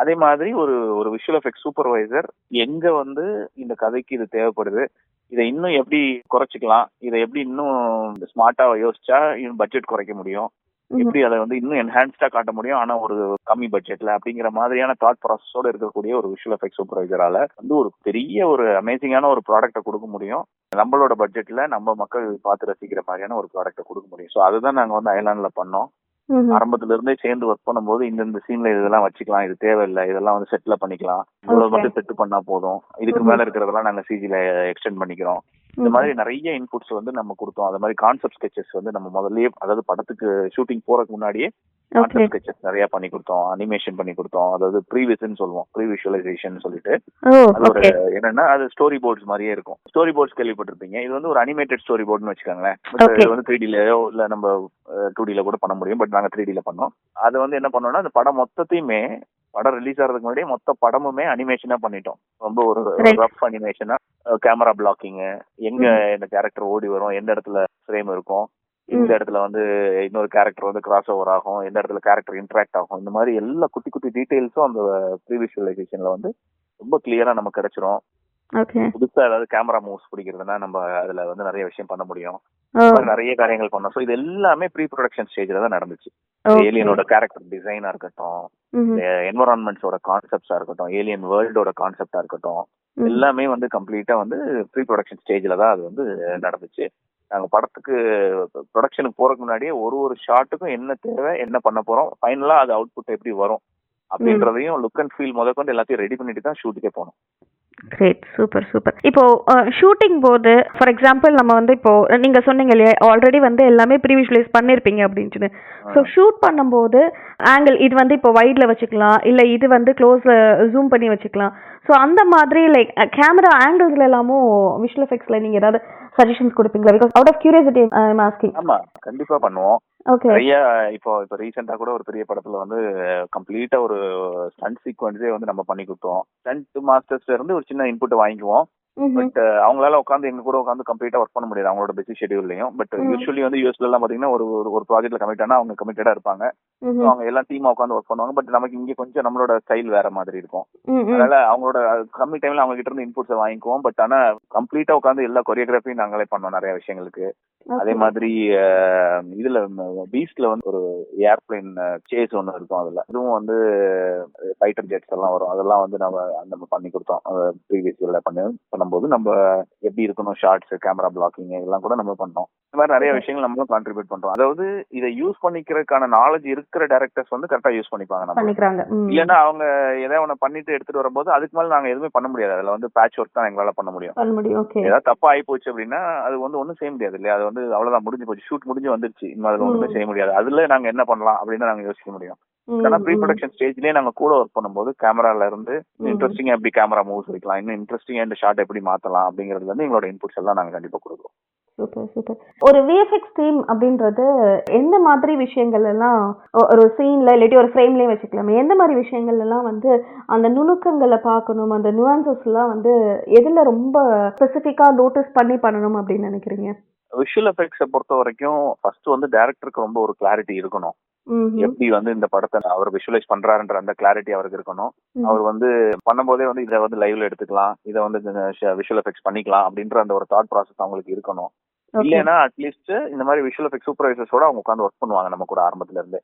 அதே மாதிரி ஒரு விஷுவல் எஃபெக்ட் சூப்பர்வைசர் எங்க வந்து இந்த கதைக்கு இது தேவைப்படுது, இதை இன்னும் எப்படி குறைச்சிக்கலாம், இதை எப்படி இன்னும் ஸ்மார்ட்டா யோசிச்சா இன்னும் பட்ஜெட் குறைக்க முடியும், எப்படி அதை வந்து இன்னும் என்ஹான்ஸ்டா காட்ட முடியும் ஆனா ஒரு கம்மி பட்ஜெட்ல, அப்படிங்கிற மாதிரியான தாட் ப்ராசஸோட இருக்கக்கூடிய ஒரு விஷுவல் எஃபெக்ட் சூப்பர்வைசரால வந்து ஒரு பெரிய ஒரு அமேசிங்கான ஒரு ப்ராடக்ட்டை கொடுக்க முடியும். நம்மளோட பட்ஜெட்ல நம்ம மக்கள் பார்த்து ரசிக்கிற மாதிரியான ஒரு ப்ராடக்ட்டை கொடுக்க முடியும். ஸோ அதுதான் நாங்க வந்து ஐலாண்ட்ல பண்ணோம். ஆரம்பத்துல இருந்தே சேர்ந்து ஒர்க் பண்ணும்போது இந்த சீன்ல இதெல்லாம் வச்சுக்கலாம், இது தேவையில்லை, இதெல்லாம் வந்து செட்ல பண்ணிக்கலாம், இவ்வளவு மட்டும் செட் பண்ணா போதும், இதுக்கு மேல இருக்கிறதெல்லாம் நாங்க சிஜில எக்ஸ்டெண்ட் பண்ணிக்கிறோம். இந்த மாதிரி நிறைய இன்புட்ஸ் வந்து நம்ம கொடுத்தோம். அது மாதிரி கான்செப்ட் ஸ்கெச்சஸ் வந்து நம்ம முதல்லயே, அதாவது படத்துக்கு ஷூட்டிங் போறதுக்கு முன்னாடியே கான்செப்ட் ஸ்கெச்சஸ் நிறைய பண்ணி கொடுத்தோம், அனிமேஷன் பண்ணி கொடுத்தோம். அதாவது ப்ரீவிஸ்ன்னு சொல்லுவோம், ப்ரீ விஷுவலைசேஷன் சொல்லிட்டு. அது ஒரு என்னன்னா அது ஸ்டோரி போர்ட்ஸ் மாதிரியே இருக்கும். ஸ்டோரி போர்ட்ஸ் கேள்விப்பட்டிருப்பீங்க. இது வந்து ஒரு அனிமேட்டட் ஸ்டோரி போர்ட்னு வச்சுக்கோங்களேன். இது வந்து 3Dலயோ இல்ல நம்ம 2Dல கூட பண்ண முடியும். பட் நாங்க 3Dல பண்ணோம். அது வந்து என்ன பண்ணோம்னா அந்த படம் மொத்தத்தையுமே, படம் ரிலீஸ் ஆகிறதுக்கு முன்னாடியே மொத்த படமுமே அனிமேஷனா பண்ணிட்டோம். ரொம்ப ஒரு ரஃப் அனிமேஷனா, கேமரா பிளாக்கிங், எங்க இந்த கேரக்டர் ஓடி வரும், எந்த இடத்துல ஃப்ரேம் இருக்கும், இந்த இடத்துல வந்து இன்னொரு கேரக்டர் வந்து கிராஸ் ஓவர் ஆகும், எந்த இடத்துல கேரக்டர் இன்டராக்ட் ஆகும், இந்த மாதிரி எல்லா குட்டி குட்டி டீடைல்ஸும் அந்த ப்ரீ விஷுவலைசேஷன்ல வந்து ரொம்ப கிளியரா நமக்கு கிடைச்சிரும். ஓகே. புதுசா ஏதாவது கேமரா மூவ்ஸ் பிடிக்கிறதுனா நம்ம அதுல வந்து நிறைய விஷயம் பண்ண முடியும். ஓ. இந்த மாதிரி நிறைய காரியங்கள் பண்ணோம். ஸோ இது எல்லாமே ப்ரீ ப்ரொடக்ஷன் ஸ்டேஜ்ல தான் நடந்துச்சு. ஓகே. ஏலியனோட கேரக்டர் டிசைனா இருக்கட்டும், ம்ஹ்ம். என்வரான்மெண்ட்ஸோட கான்செப்ட்ஸா இருக்கட்டும், ஏலியன் வேர்ல்டோட கான்செப்டா இருக்கட்டும், எல்லாமே வந்து கம்ப்ளீட்டா வந்து ப்ரீ ப்ரொடக்ஷன் ஸ்டேஜ்ல தான் அது வந்து நடந்துச்சு. நாங்க படத்துக்கு ப்ரொடக்ஷனுக்கு போறதுக்கு முன்னாடியே ஒரு ஷாட்டுக்கும் என்ன தேவை, என்ன பண்ண போறோம், ஃபைனலா அது அவுட்புட் எப்படி வரும் அப்படின்றதையும் லுக் அண்ட் ஃபீல் முதற்கொண்டு எல்லாத்தையும் ரெடி பண்ணிட்டு தான் ஷூட்டுக்கே போனோம். கிரேட். Super, super. இப்போ ஷூட்டிங் போது ஃபார் எக்ஸாம்பிள் நம்ம வந்து இப்போ நீங்க சொன்னீங்க இல்லையா, ஆல்ரெடி வந்து எல்லாமே ப்ரீ விஷுவலைஸ் பண்ணிருப்பீங்க அப்படின்ட்டு. ஸோ ஷூட் பண்ணும்போது ஆங்கிள் இது வந்து இப்போ வைட்ல வச்சுக்கலாம், இல்ல இது வந்து க்ளோஸ்ல ஜூம் பண்ணி வச்சுக்கலாம். ஸோ அந்த மாதிரி லைக் கேமரா ஆங்கிள்ஸ்ல எல்லாமும் விஷுவல் எஃபெக்ட்ஸ்ல நீங்க ஏதாவது சஜஷன்ஸ் கொடுப்பீங்களா? Because out of curiosity I am asking. ஆமா, கண்டிப்பா பண்ணுவோம். ஓகே. நிறைய இப்போ ரீசெண்டா கூட ஒரு பெரிய படத்துல வந்து கம்ப்ளீட்டா ஒரு ஸ்டண்ட் சீக்வன்ஸே வந்து நம்ம பண்ணி கொடுத்தோம். ஸ்டண்ட் மாஸ்டர்ஸ்ல இருந்து ஒரு சின்ன இன்புட் வாங்கிக்குவோம். பட் அவங்களால உட்காந்து எங்க கூட உட்காந்து கம்ப்ளீட்டா ஒர்க் பண்ண முடியாது அவங்களோட பிஸி ஷெட்யூல்லையும். பட் யூஸ்வலி வந்து யூஎஸ்ல எல்லாம் பாத்தீங்கன்னா ஒரு ப்ராஜெக்ட்ல கமிட் ஆனா அவங்க கமிட்டடா இருப்பாங்க. அவங்க எல்லாம் டீமா உட்காந்து ஒர்க் பண்ணுவாங்க. பட் நமக்கு இங்க கொஞ்சம் நம்மளோட ஸ்டைல் வேற மாதிரி இருக்கும். அதனால அவங்களோட கம்மி டைம்ல அவங்க கிட்ட இருந்து இன்புட்ஸ் வாங்கிக்குவோம். பட் ஆனா கம்ப்ளீட்டா உட்காந்து எல்லா கொரியோகிராஃபியும் நாங்களே பண்ணோம் நிறைய விஷயங்களுக்கு. அதே மாதிரி இதுல பீஸ்ட்ல வந்து ஒரு ஏர்பிளைன் சேஸ் ஒண்ணு இருக்கும். அதுவும் வந்து ஃபைட்டர் ஜெட்ஸ் எல்லாம் வரும். அதெல்லாம் வந்து நம்ம பண்ணி கொடுத்தோம். ப்ரீவியஸ் இயர்ல பண்ணும்போது நம்ம எப்படி இருக்கணும், ஷார்ட்ஸ், கேமரா பிளாக்கிங் இதெல்லாம் கூட நம்ம பண்ணோம். இந்த மாதிரி நிறைய விஷயங்கள் நம்மளும் கான்ட்ரிபியூட் பண்றோம். அதாவது இதை யூஸ் பண்ணிக்கிறதுக்கான நாலேஜ் இருக்கிற டைரக்டர்ஸ் வந்து கரெக்டா யூஸ் பண்ணிப்பாங்க. நம்ம இல்லைன்னா அவங்க ஏதாவது ஒண்ணு பண்ணிட்டு எடுத்துட்டு வரும்போது அதுக்கு மேல நாங்க எதுவுமே பண்ண முடியாது. அதுல வந்து பேட்ச் ஒர்க் தான் எங்களால பண்ண முடியும். ஏதாவது தப்பா ஆகி போச்சு அப்படின்னா அது வந்து ஒன்றும் செய்ய முடியாது இல்லையா. அது வந்து அவ்வளவுதான், முடிஞ்சு போச்சு, ஷூட் முடிஞ்சு வந்துருச்சு, இன்னும் அதுல ஒண்ணுமே செய்ய முடியாது. அதுல நாங்க என்ன பண்ணலாம் அப்படின்னு நாங்க யோசிக்க முடியும். ஆனா ப்ரீ ப்ரொடக்ஷன் ஸ்டேஜ்லயே நாங்க கூட ஒர்க் பண்ணும்போது கேமரால இருந்து இன்ட்ரெஸ்டிங்கா எப்படி கேமரா மூவ்ஸ் வைக்கலாம், இன்னும் இன்ட்ரெஸ்டிங்கா இந்த ஷாட் எப்படி மாத்தலாம் அப்படிங்கறதுல இருந்து எங்களோட இன்புட்ஸ் எல்லாம் நாங்க கண்டிப்பா கொடுக்குறோம். Super, super. ஒரு விஎஃப்எக்ஸ் டீம் அப்படின்றது எந்த மாதிரி விஷயங்கள் எல்லாம் ஒரு சீன்ல இல்லாட்டி ஒரு ஃப்ரேம்லயே வச்சுக்கலாம், எந்த மாதிரி விஷயங்கள் எல்லாம் வந்து அந்த நுணுக்கங்களை பார்க்கணும், அந்த நுவான்சஸ் எல்லாம் வந்து எதுல ரொம்ப ஸ்பெசிஃபிக்கா நோட்டீஸ் பண்ணி பண்ணணும் அப்படின்னு நினைக்கிறீங்க? விஷுவல் எஃபெக்ட்ஸை பொறுத்த வரைக்கும் ஃபர்ஸ்ட் வந்து டைரக்டருக்கு ரொம்ப ஒரு கிளாரிட்டி இருக்கணும். எப்படி வந்து இந்த படத்தை அவர் விஷுவலைஸ் பண்றாருன்ற அந்த கிளாரிட்டி அவருக்கு இருக்கணும். அவர் வந்து பண்ணும்போதே வந்து இதை வந்து லைவ்ல எடுத்துக்கலாம், இதை வந்து விஷுவல் எஃபெக்ட்ஸ் பண்ணிக்கலாம் அப்படின்ற அந்த ஒரு தாட் ப்ராசஸ் அவங்களுக்கு இருக்கணும். இல்லைன்னா அட்லீஸ்ட் இந்த மாதிரி விஷுவல் எஃபெக்ட் சூப்பர்வைசர்ஸோட அவங்க உட்காந்து ஒர்க் பண்ணுவாங்க நம்ம கூட ஆரம்பத்துல இருந்தே.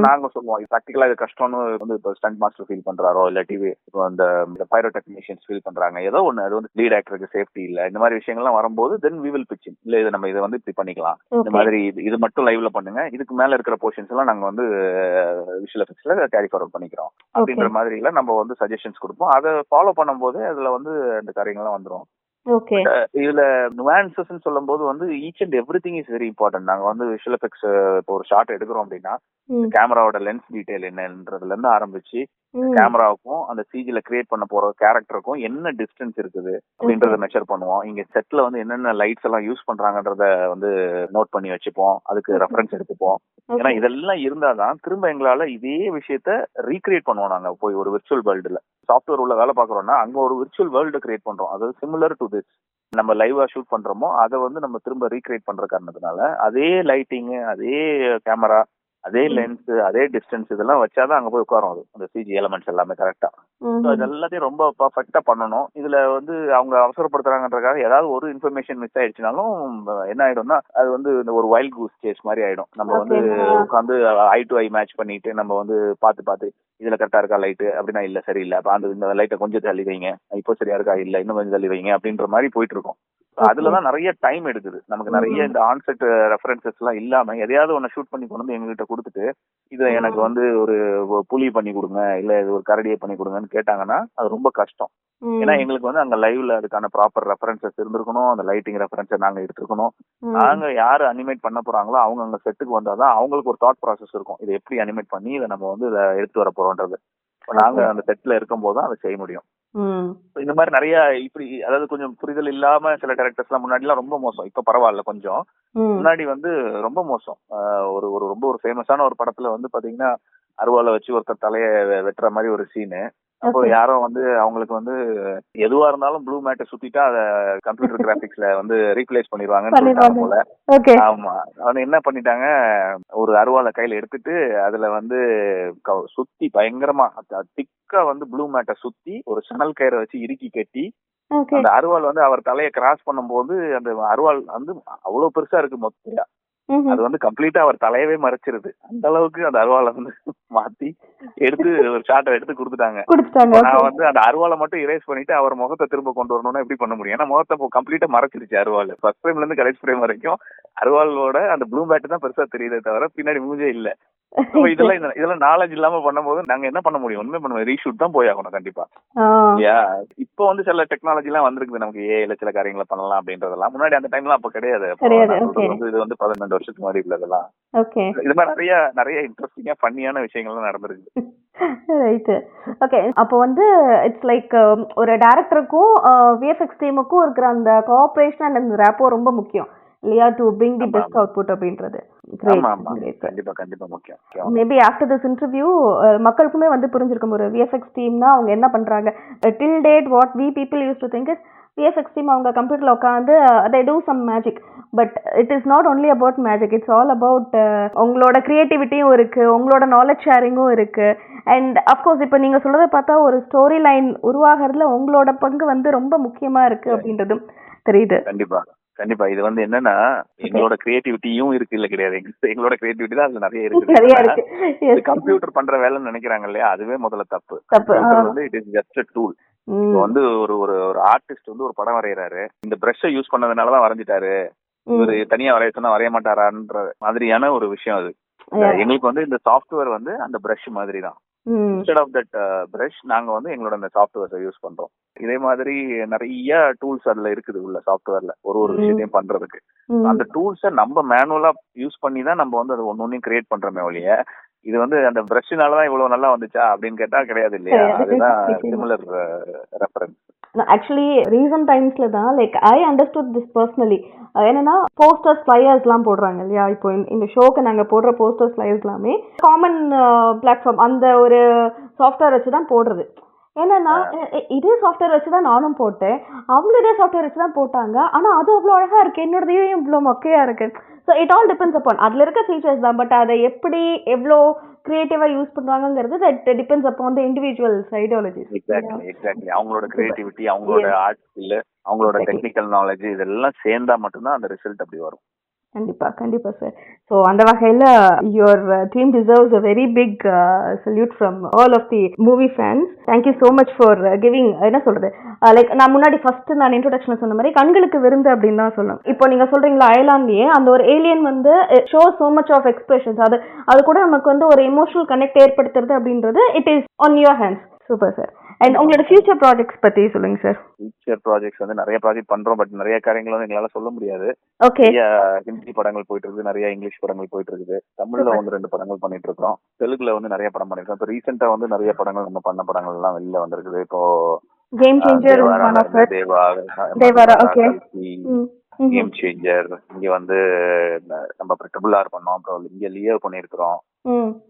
நாங்க சொல்லுவோம் ப்ராக்டிகலா இது கஷ்டம்னு வந்து இப்போ ஸ்டண்ட் மாஸ்டர் ஃபீல் பண்றாரோ இல்லாட்டி இப்போ அந்த பைரோ டெக்னீஷியன்ஸ் ஃபீல் பண்றாங்க, ஏதோ ஒண்ணு அது வந்து லீட் ஆக்டருக்கு சேஃப்டி இல்ல, இந்த மாதிரி விஷயங்கள்லாம் வரும்போது தென் வி வில் பிட்ச் இன். இல்ல இதை நம்ம இதை வந்து இப்படி பண்ணிக்கலாம், இந்த மாதிரி இது மட்டும் லைவ்ல பண்ணுங்க, இதுக்கு மேல இருக்கிற போர்ஷன்ஸ் எல்லாம் நாங்க வந்து விஷுவல் எஃபெக்ட்ஸ்ல கேரி ஃபார்வர்ட் பண்ணிக்கிறோம் அப்படின்ற மாதிரி எல்லாம் நம்ம வந்து சஜஷன்ஸ் கொடுப்போம். அதை ஃபாலோ பண்ணும்போது அதுல வந்து இந்த காரியங்கள்லாம் வந்துடும். இதுல நுவான்சஸ் சொல்லும் போது வந்து each and everything is very important. நாங்க வந்து விஷுவல் எஃபெக்ட்ஸ் இப்போ ஒரு ஷாட் எடுக்கிறோம் அப்படின்னா கேமராவோட லென்ஸ் டீடைல் என்னன்றதுல இருந்து ஆரம்பிச்சு கேமராவுக்கும் அந்த சிஜில கிரியேட் பண்ண போற கேரக்டருக்கும் என்ன டிஸ்டன்ஸ் இருக்குது அப்படின்றத மெஷர் பண்ணுவோம். இங்க செட்ல வந்து என்னென்ன லைட்ஸ் எல்லாம் யூஸ் பண்றாங்கன்றத வந்து நோட் பண்ணி வச்சுப்போம், அதுக்கு ரெஃபரன்ஸ் எடுத்துப்போம். ஏன்னா இதெல்லாம் இருந்தாதான் திரும்ப எங்களால இதே விஷயத்த ரீக்ரியேட் பண்ணுவோம். நாங்க போய் ஒரு விர்ச்சுவல் வேர்ல்டுல சாஃப்ட்வேர் உள்ள வேலை பாக்குறோம்னா அங்க ஒரு விர்ச்சுவல் வேர்ல்டு கிரியேட் பண்றோம். அது சிமிலர் டு திஸ் நம்ம லைவா ஷூட் பண்றோமோ அதை வந்து நம்ம திரும்ப ரீக்ரியேட் பண்ற காரணத்தினால அதே லைட்டிங், அதே கேமரா, அதே லென்ஸ், அதே டிஸ்டன்ஸ் இதெல்லாம் வச்சாதான் அங்க போய் உட்காரும். அது அந்த சிஜி எலமெண்ட்ஸ் எல்லாமே கரெக்டா. இது எல்லாத்தையும் ரொம்ப பர்ஃபெக்டா பண்ணணும். இதுல வந்து அவங்க அவசரப்படுத்துறாங்கன்றதுக்காக ஏதாவது ஒரு இன்ஃபர்மேஷன் மிஸ் ஆயிடுச்சுனாலும் என்ன ஆயிடும்னா அது வந்து ஒரு வைல்ட் கூஸ் கேஸ் மாதிரி ஆயிடும். நம்ம வந்து உட்காந்து ஐ டு ஐ மேட்ச் பண்ணிட்டு நம்ம வந்து பார்த்து இதுல கரெக்டா இருக்கா லைட்டு அப்படின்னா இல்ல சரியில்லை, அப்ப அந்த இந்த லைட்டை கொஞ்சம் தள்ளி வைங்க, இப்போ சரியா இருக்கா இல்ல இன்னும் கொஞ்சம் தள்ளி வைங்க அப்படின்ற மாதிரி போயிட்டு இருக்கும். அதுலதான் நிறைய டைம் எடுக்குது நமக்கு. நிறைய இந்த ஆன்செட் ரெஃபரன்சஸ் எல்லாம் இல்லாம எதையாவது ஒன்னு ஷூட் பண்ணி கொண்டு வந்து எங்ககிட்ட கொடுத்துட்டு இதை எனக்கு வந்து ஒரு புலி பண்ணி கொடுங்க, இல்ல இது ஒரு கரடியை பண்ணி கொடுங்கன்னு கேட்டாங்கன்னா அது ரொம்ப கஷ்டம். ஏன்னா எங்களுக்கு வந்து அங்க லைவ்ல அதுக்கான ப்ராப்பர் ரெஃபரன்சஸ் இருந்திருக்கணும், அந்த லைட்டிங் ரெஃபரன்ஸை நாங்க எடுத்துருக்கணும். நாங்க யாரு அனிமேட் பண்ண போறாங்களோ அவங்க அங்க செட்டுக்கு வந்தாதான் அவங்களுக்கு ஒரு தாட் ப்ராசஸ் இருக்கும், இதை எப்படி அனிமேட் பண்ணி இதை நம்ம வந்து இதை எடுத்து வர போறோம்ன்றது. நாங்க அந்த செட்ல இருக்கும் போதுதான் அதை செய்ய முடியும். இந்த மாதிரி நிறைய இப்படி அதாவது கொஞ்சம் புரிதல் இல்லாம சில டைரக்டர்ஸ் எல்லாம் முன்னாடி எல்லாம் ரொம்ப மோசம், இப்ப பரவாயில்ல கொஞ்சம். முன்னாடி வந்து ரொம்ப மோசம். ஒரு ரொம்ப ஒரு ஃபேமஸான ஒரு படத்துல வந்து பாத்தீங்கன்னா அருவாலை வச்சு ஒருத்தர் தலைய வெட்டுற மாதிரி ஒரு சீனு. அப்போ யாரும் வந்து அவங்களுக்கு வந்து எதுவா இருந்தாலும் ப்ளூ மேட்டை சுத்திட்டா அதை கம்ப்யூட்டர் கிராபிக்ஸ்ல வந்து ரீப்ளேஸ் பண்ணிடுவாங்கன்னு சொல்லிட்டாங்க போல. ஆமா, அவனை என்ன பண்ணிட்டாங்க, ஒரு அருவாலை கையில எடுத்துட்டு அதுல வந்து சுத்தி பயங்கரமா திக்கா வந்து ப்ளூ மேட்டை சுத்தி ஒரு சணல் கயிறை வச்சு இறுக்கி கட்டி ஓகே. அந்த அருவாள் வந்து அவர் தலையை கிராஸ் பண்ணும்போது அந்த அருவாள் வந்து அவ்வளவு பெருசா இருக்கு மொத்தம். அது வந்து கம்ப்ளீட்டா அவர் தலையவே மறைச்சிருது. அந்த அளவுக்கு அந்த அருவாளை வந்து மாத்தி எடுத்து ஒரு ஷாட்டை எடுத்து கொடுத்துட்டாங்க. நான் வந்து அந்த அருவாளை மட்டும் இரேஸ் பண்ணிட்டு அவர் முகத்தை திரும்ப கொண்டு வரணும்னா எப்படி பண்ண முடியும்? ஏன்னா முகத்தை கம்ப்ளீட்டா மறைச்சிருச்சு அருவாள். ஃபர்ஸ்ட் ஃப்ரேம்ல இருந்து கடைசி ஃப்ரேம் வரைக்கும் அருவாளோட அந்த ப்ளூ பேட் தான் பெருசா தெரியுதே தவிர பின்னாடி மூஞ்சே இல்ல. இதெல்லாம் நாலேஜ் இல்லாம பண்ணும்போது நாங்க என்ன பண்ண முடியும்? ஒண்ணுமே பண்ண முடியும். ரீஷூட் தான் போய் ஆகணும் கண்டிப்பா. இல்லையா? இப்போ வந்து சில டெக்னாலஜி எல்லாம் வந்திருக்குது, நமக்கு ஏஐல சில காரியங்களை பண்ணலாம் அப்படின்றதெல்லாம். முன்னாடி அந்த டைம்லாம் அப்ப கிடையாது. இது வந்து 12 வருஷத்துக்கு மாதிரி இல்ல இதெல்லாம். இது மாதிரி நிறைய நிறைய இன்ட்ரெஸ்டிங்கா ஃபன்னியான விஷயங்கள்லாம் நடந்திருக்கு. ரைட். ஓகே. அப்போ வந்து இட்ஸ் லைக் ஒரு டைரக்டருக்கும் விஎஃப்எக்ஸ் டீமுக்கும் இருக்கிற அந்த கோஆபரேஷன் அண்ட் அந்த ரேப்போ ரொம்ப முக்கியம் இல்லையா, to bring the best output அப்படின்றது. கண்டிப்பா கண்டிப்பா முக்கியம். மேபி ஆஃப்டர் திஸ் இன்டர்வியூ மக்களுக்குமே வந்து புரிஞ்சிருக்கும் ஒரு விஎஃப்எக்ஸ் டீம்னா அவங்க என்ன பண்றாங்க. Till date what we people use to think is VFX team அவங்க கம்ப்யூட்டர்ல உட்காந்து they do some magic, but it is not only about magic, it's all about உங்களோட கிரியேட்டிவிட்டியும் இருக்கு, உங்களோட நாலேஜ் ஷேரிங்கும் இருக்கு. அண்ட் அஃப்கோர்ஸ் இப்போ நீங்க சொல்றதை பார்த்தா ஒரு ஸ்டோரி லைன் உருவாகிறதுல உங்களோட பங்கு வந்து ரொம்ப முக்கியமா இருக்கு அப்படின்றதும் தெரியுது. கண்டிப்பா கண்டிப்பா. இது வந்து என்னன்னா எங்களோட கிரியேட்டிவிட்டியும் இருக்கு இல்ல கிடையாது, எங்களோட கிரியேட்டிவிட்டி தான் அதுல நிறைய இருக்கு. கம்ப்யூட்டர் பண்ற வேலைன்னு நினைக்கிறாங்க இல்லையா, அதுவே முதல்ல தப்பு. வந்து it is just a tool. இப்போ வந்து ஒரு ஒரு ஒரு ஆர்டிஸ்ட் வந்து ஒரு படம் வரையறாரு, இந்த பிரஷை யூஸ் பண்ணதுனாலதான் வரைஞ்சிட்டாரு, இவரு தனியா வரைய சொன்னா வரைய மாட்டாரான்ற மாதிரியான ஒரு விஷயம் அது. எங்களுக்கு வந்து இந்த சாஃப்ட்வேர் வந்து அந்த பிரஷ் மாதிரி தான். இன்ஸ்டெட் ஆஃப் தட் பிரஷ் நாங்க வந்து எங்களோட அந்த சாஃப்ட்வேர்ஸை யூஸ் பண்றோம். இதே மாதிரி நிறைய டூல்ஸ் அதுல இருக்குது உள்ள சாஃப்ட்வேர்ல ஒரு விஷயத்தையும் பண்றதுக்கு. அந்த டூல்ஸை நம்ம மேனுவலா யூஸ் பண்ணி தான் நம்ம வந்து அது ஒன்னொன்னையும் கிரியேட் பண்றோமே ஒழிய இது வந்து அந்த பிரஷ்னாலதான் இவ்வளவு நல்லா வந்துச்சா அப்படின்னு கேட்டா கிடையாது இல்லையா. அதுதான் சிமிலர் ரெஃபரன்ஸ். ஆக்சுவலி ரீசன்ட் டைம்ஸ்ல தான் like I understood this personally. என்னன்னா போஸ்டர்ஸ் ஃபிளையர்ஸ் எல்லாம் போடுறாங்க இல்லையா, இப்போ இந்த ஷோக்கு நாங்க போடுற போஸ்டர்ஸ் ஃபிளையர்ஸ் எல்லாமே காமன் பிளாட்ஃபார்ம் அந்த ஒரு சாஃப்ட்வேர் வச்சு தான் போடுறது. என்னன்னா இதே சாஃப்ட்வேர் வச்சு தான் நானும் போட்டேன், அவங்களும் இதே சாஃப்ட்வேர் வச்சு தான் போட்டாங்க, ஆனா அது அவ்வளோ அழகா இருக்கு, என்னோடதையும் இவ்வளோ மொக்கையா இருக்கு. So it all depends upon அதில் இருக்க ஃபீச்சர்ஸ் தான், பட் அதை எப்படி எவ்வளோ கிரியேட்டிவா யூஸ் பண்றாங்கிறது that depends upon the individuals ideologies. Exactly அவங்களோட கிரியேட்டிவிட்டி, அவங்களோட ஆர்ட் ஸ்கில், அவங்களோட டெக்னிக்கல் நாலேஜ் இதெல்லாம் சேர்ந்தா மட்டும்தான் அந்த ரிசல்ட் அப்படி வரும். கண்டிப்பா கண்டிப்பா சார். ஸோ அந்த வகையில் your team deserves a very big salute from all of the movie fans. Thank you so much for giving என்ன சொல்றது, லைக் நான் முன்னாடி ஃபர்ஸ்ட் நான் இன்ட்ரோடக்ஷன் சொன்ன மாதிரி கண்களுக்கு விருந்து அப்படின்னு தான் சொல்லணும். இப்போ நீங்க சொல்றீங்களா அயலான்லயே அந்த ஒரு ஏலியன் வந்து show so much of expressions, அது கூட நமக்கு வந்து ஒரு எமோஷனல் கனெக்ட் ஏற்படுத்துறது அப்படின்றது it is on your hands. Super sir. And உங்களோட ஃபியூச்சர் ப்ராஜெக்ட்ஸ் பத்தி சொல்லுங்க சார். ஃபியூச்சர் ப்ராஜெக்ட்ஸ் வந்து நிறைய ப்ராஜெக்ட் பண்றோம், பட் நிறைய காரியங்கள் வந்து எங்களால சொல்ல முடியாது. ஓகே. நிறைய ஹிந்தி படங்கள் போயிட்டு இருக்குது, நிறைய இங்கிலீஷ் படங்கள் போயிட்டு இருக்குது, தமிழ்ல வந்து 2 படங்கள் பண்ணிட்டு இருக்கோம், தெலுங்குல வந்து நிறைய படம் பண்ணிருக்கோம். இப்போ ரீசெண்டா வந்து நிறைய படங்கள் நம்ம பண்ண படங்கள் எல்லாம் வெளில வந்திருக்குது. இப்போ கேம் சேஞ்சர், கேம் சேஞ்சர், இங்க வந்து நம்ம ட்ரிபிள் ஆர் பண்ணோம், அப்புறம் இங்க லியோ பண்ணிருக்கிறோம்,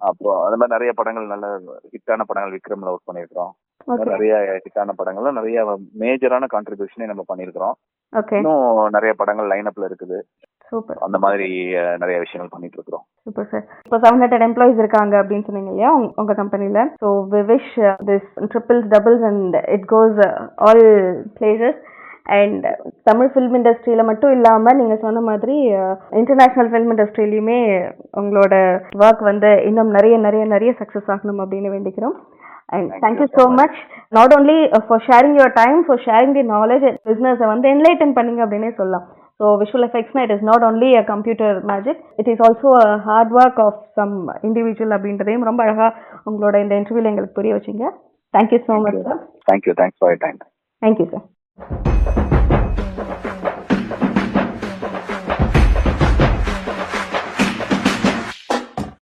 அப்புறம் அது மாதிரி நிறைய படங்கள் நல்ல ஹிட்டான படங்கள் விக்ரம்ல ஒர்க் பண்ணிருக்கிறோம். நிறைய ஹிட்டான படங்கள்ல நிறைய மேஜரான கான்ட்ரிபியூஷனே நம்ம பண்ணிருக்கிறோம். இன்னும் நிறைய படங்கள் லைன் அப்ல இருக்குது. சூப்பர். அந்த மாதிரி நிறைய விஷயங்கள் பண்ணிட்டு இருக்கோம். Super sir. இப்போ 700 எம்ப்ளாயிஸ் இருக்காங்க அப்படின்னு சொன்னீங்க இல்லையா உங்க கம்பெனில. So we wish this triples doubles and it goes all places. அண்ட் தமிழ் ஃபிலிம் இண்டஸ்ட்ரியில மட்டும் இல்லாம நீங்க சொன்ன மாதிரி இன்டர்நேஷனல் ஃபிலிம் இண்டஸ்ட்ரியிலுமே உங்களோட ஒர்க் வந்து இன்னும் நிறைய நிறைய நிறைய சக்சஸ் ஆகணும் அப்படின்னு வேண்டிக்கிறோம். And thank you so much, not only for sharing your time, for sharing the knowledge and business வந்து enlighten பண்ணீங்க அப்படின்னே சொல்லலாம். So visual effects it is not only a computer magic, it is also a hard work of some individual அப்படின்றதையும் ரொம்ப அழகா உங்களோட இந்த இன்டர்வியூல எங்களுக்கு புரிய வச்சீங்க. Thank you so much sir. Thank you, thanks for your time. Thank you sir.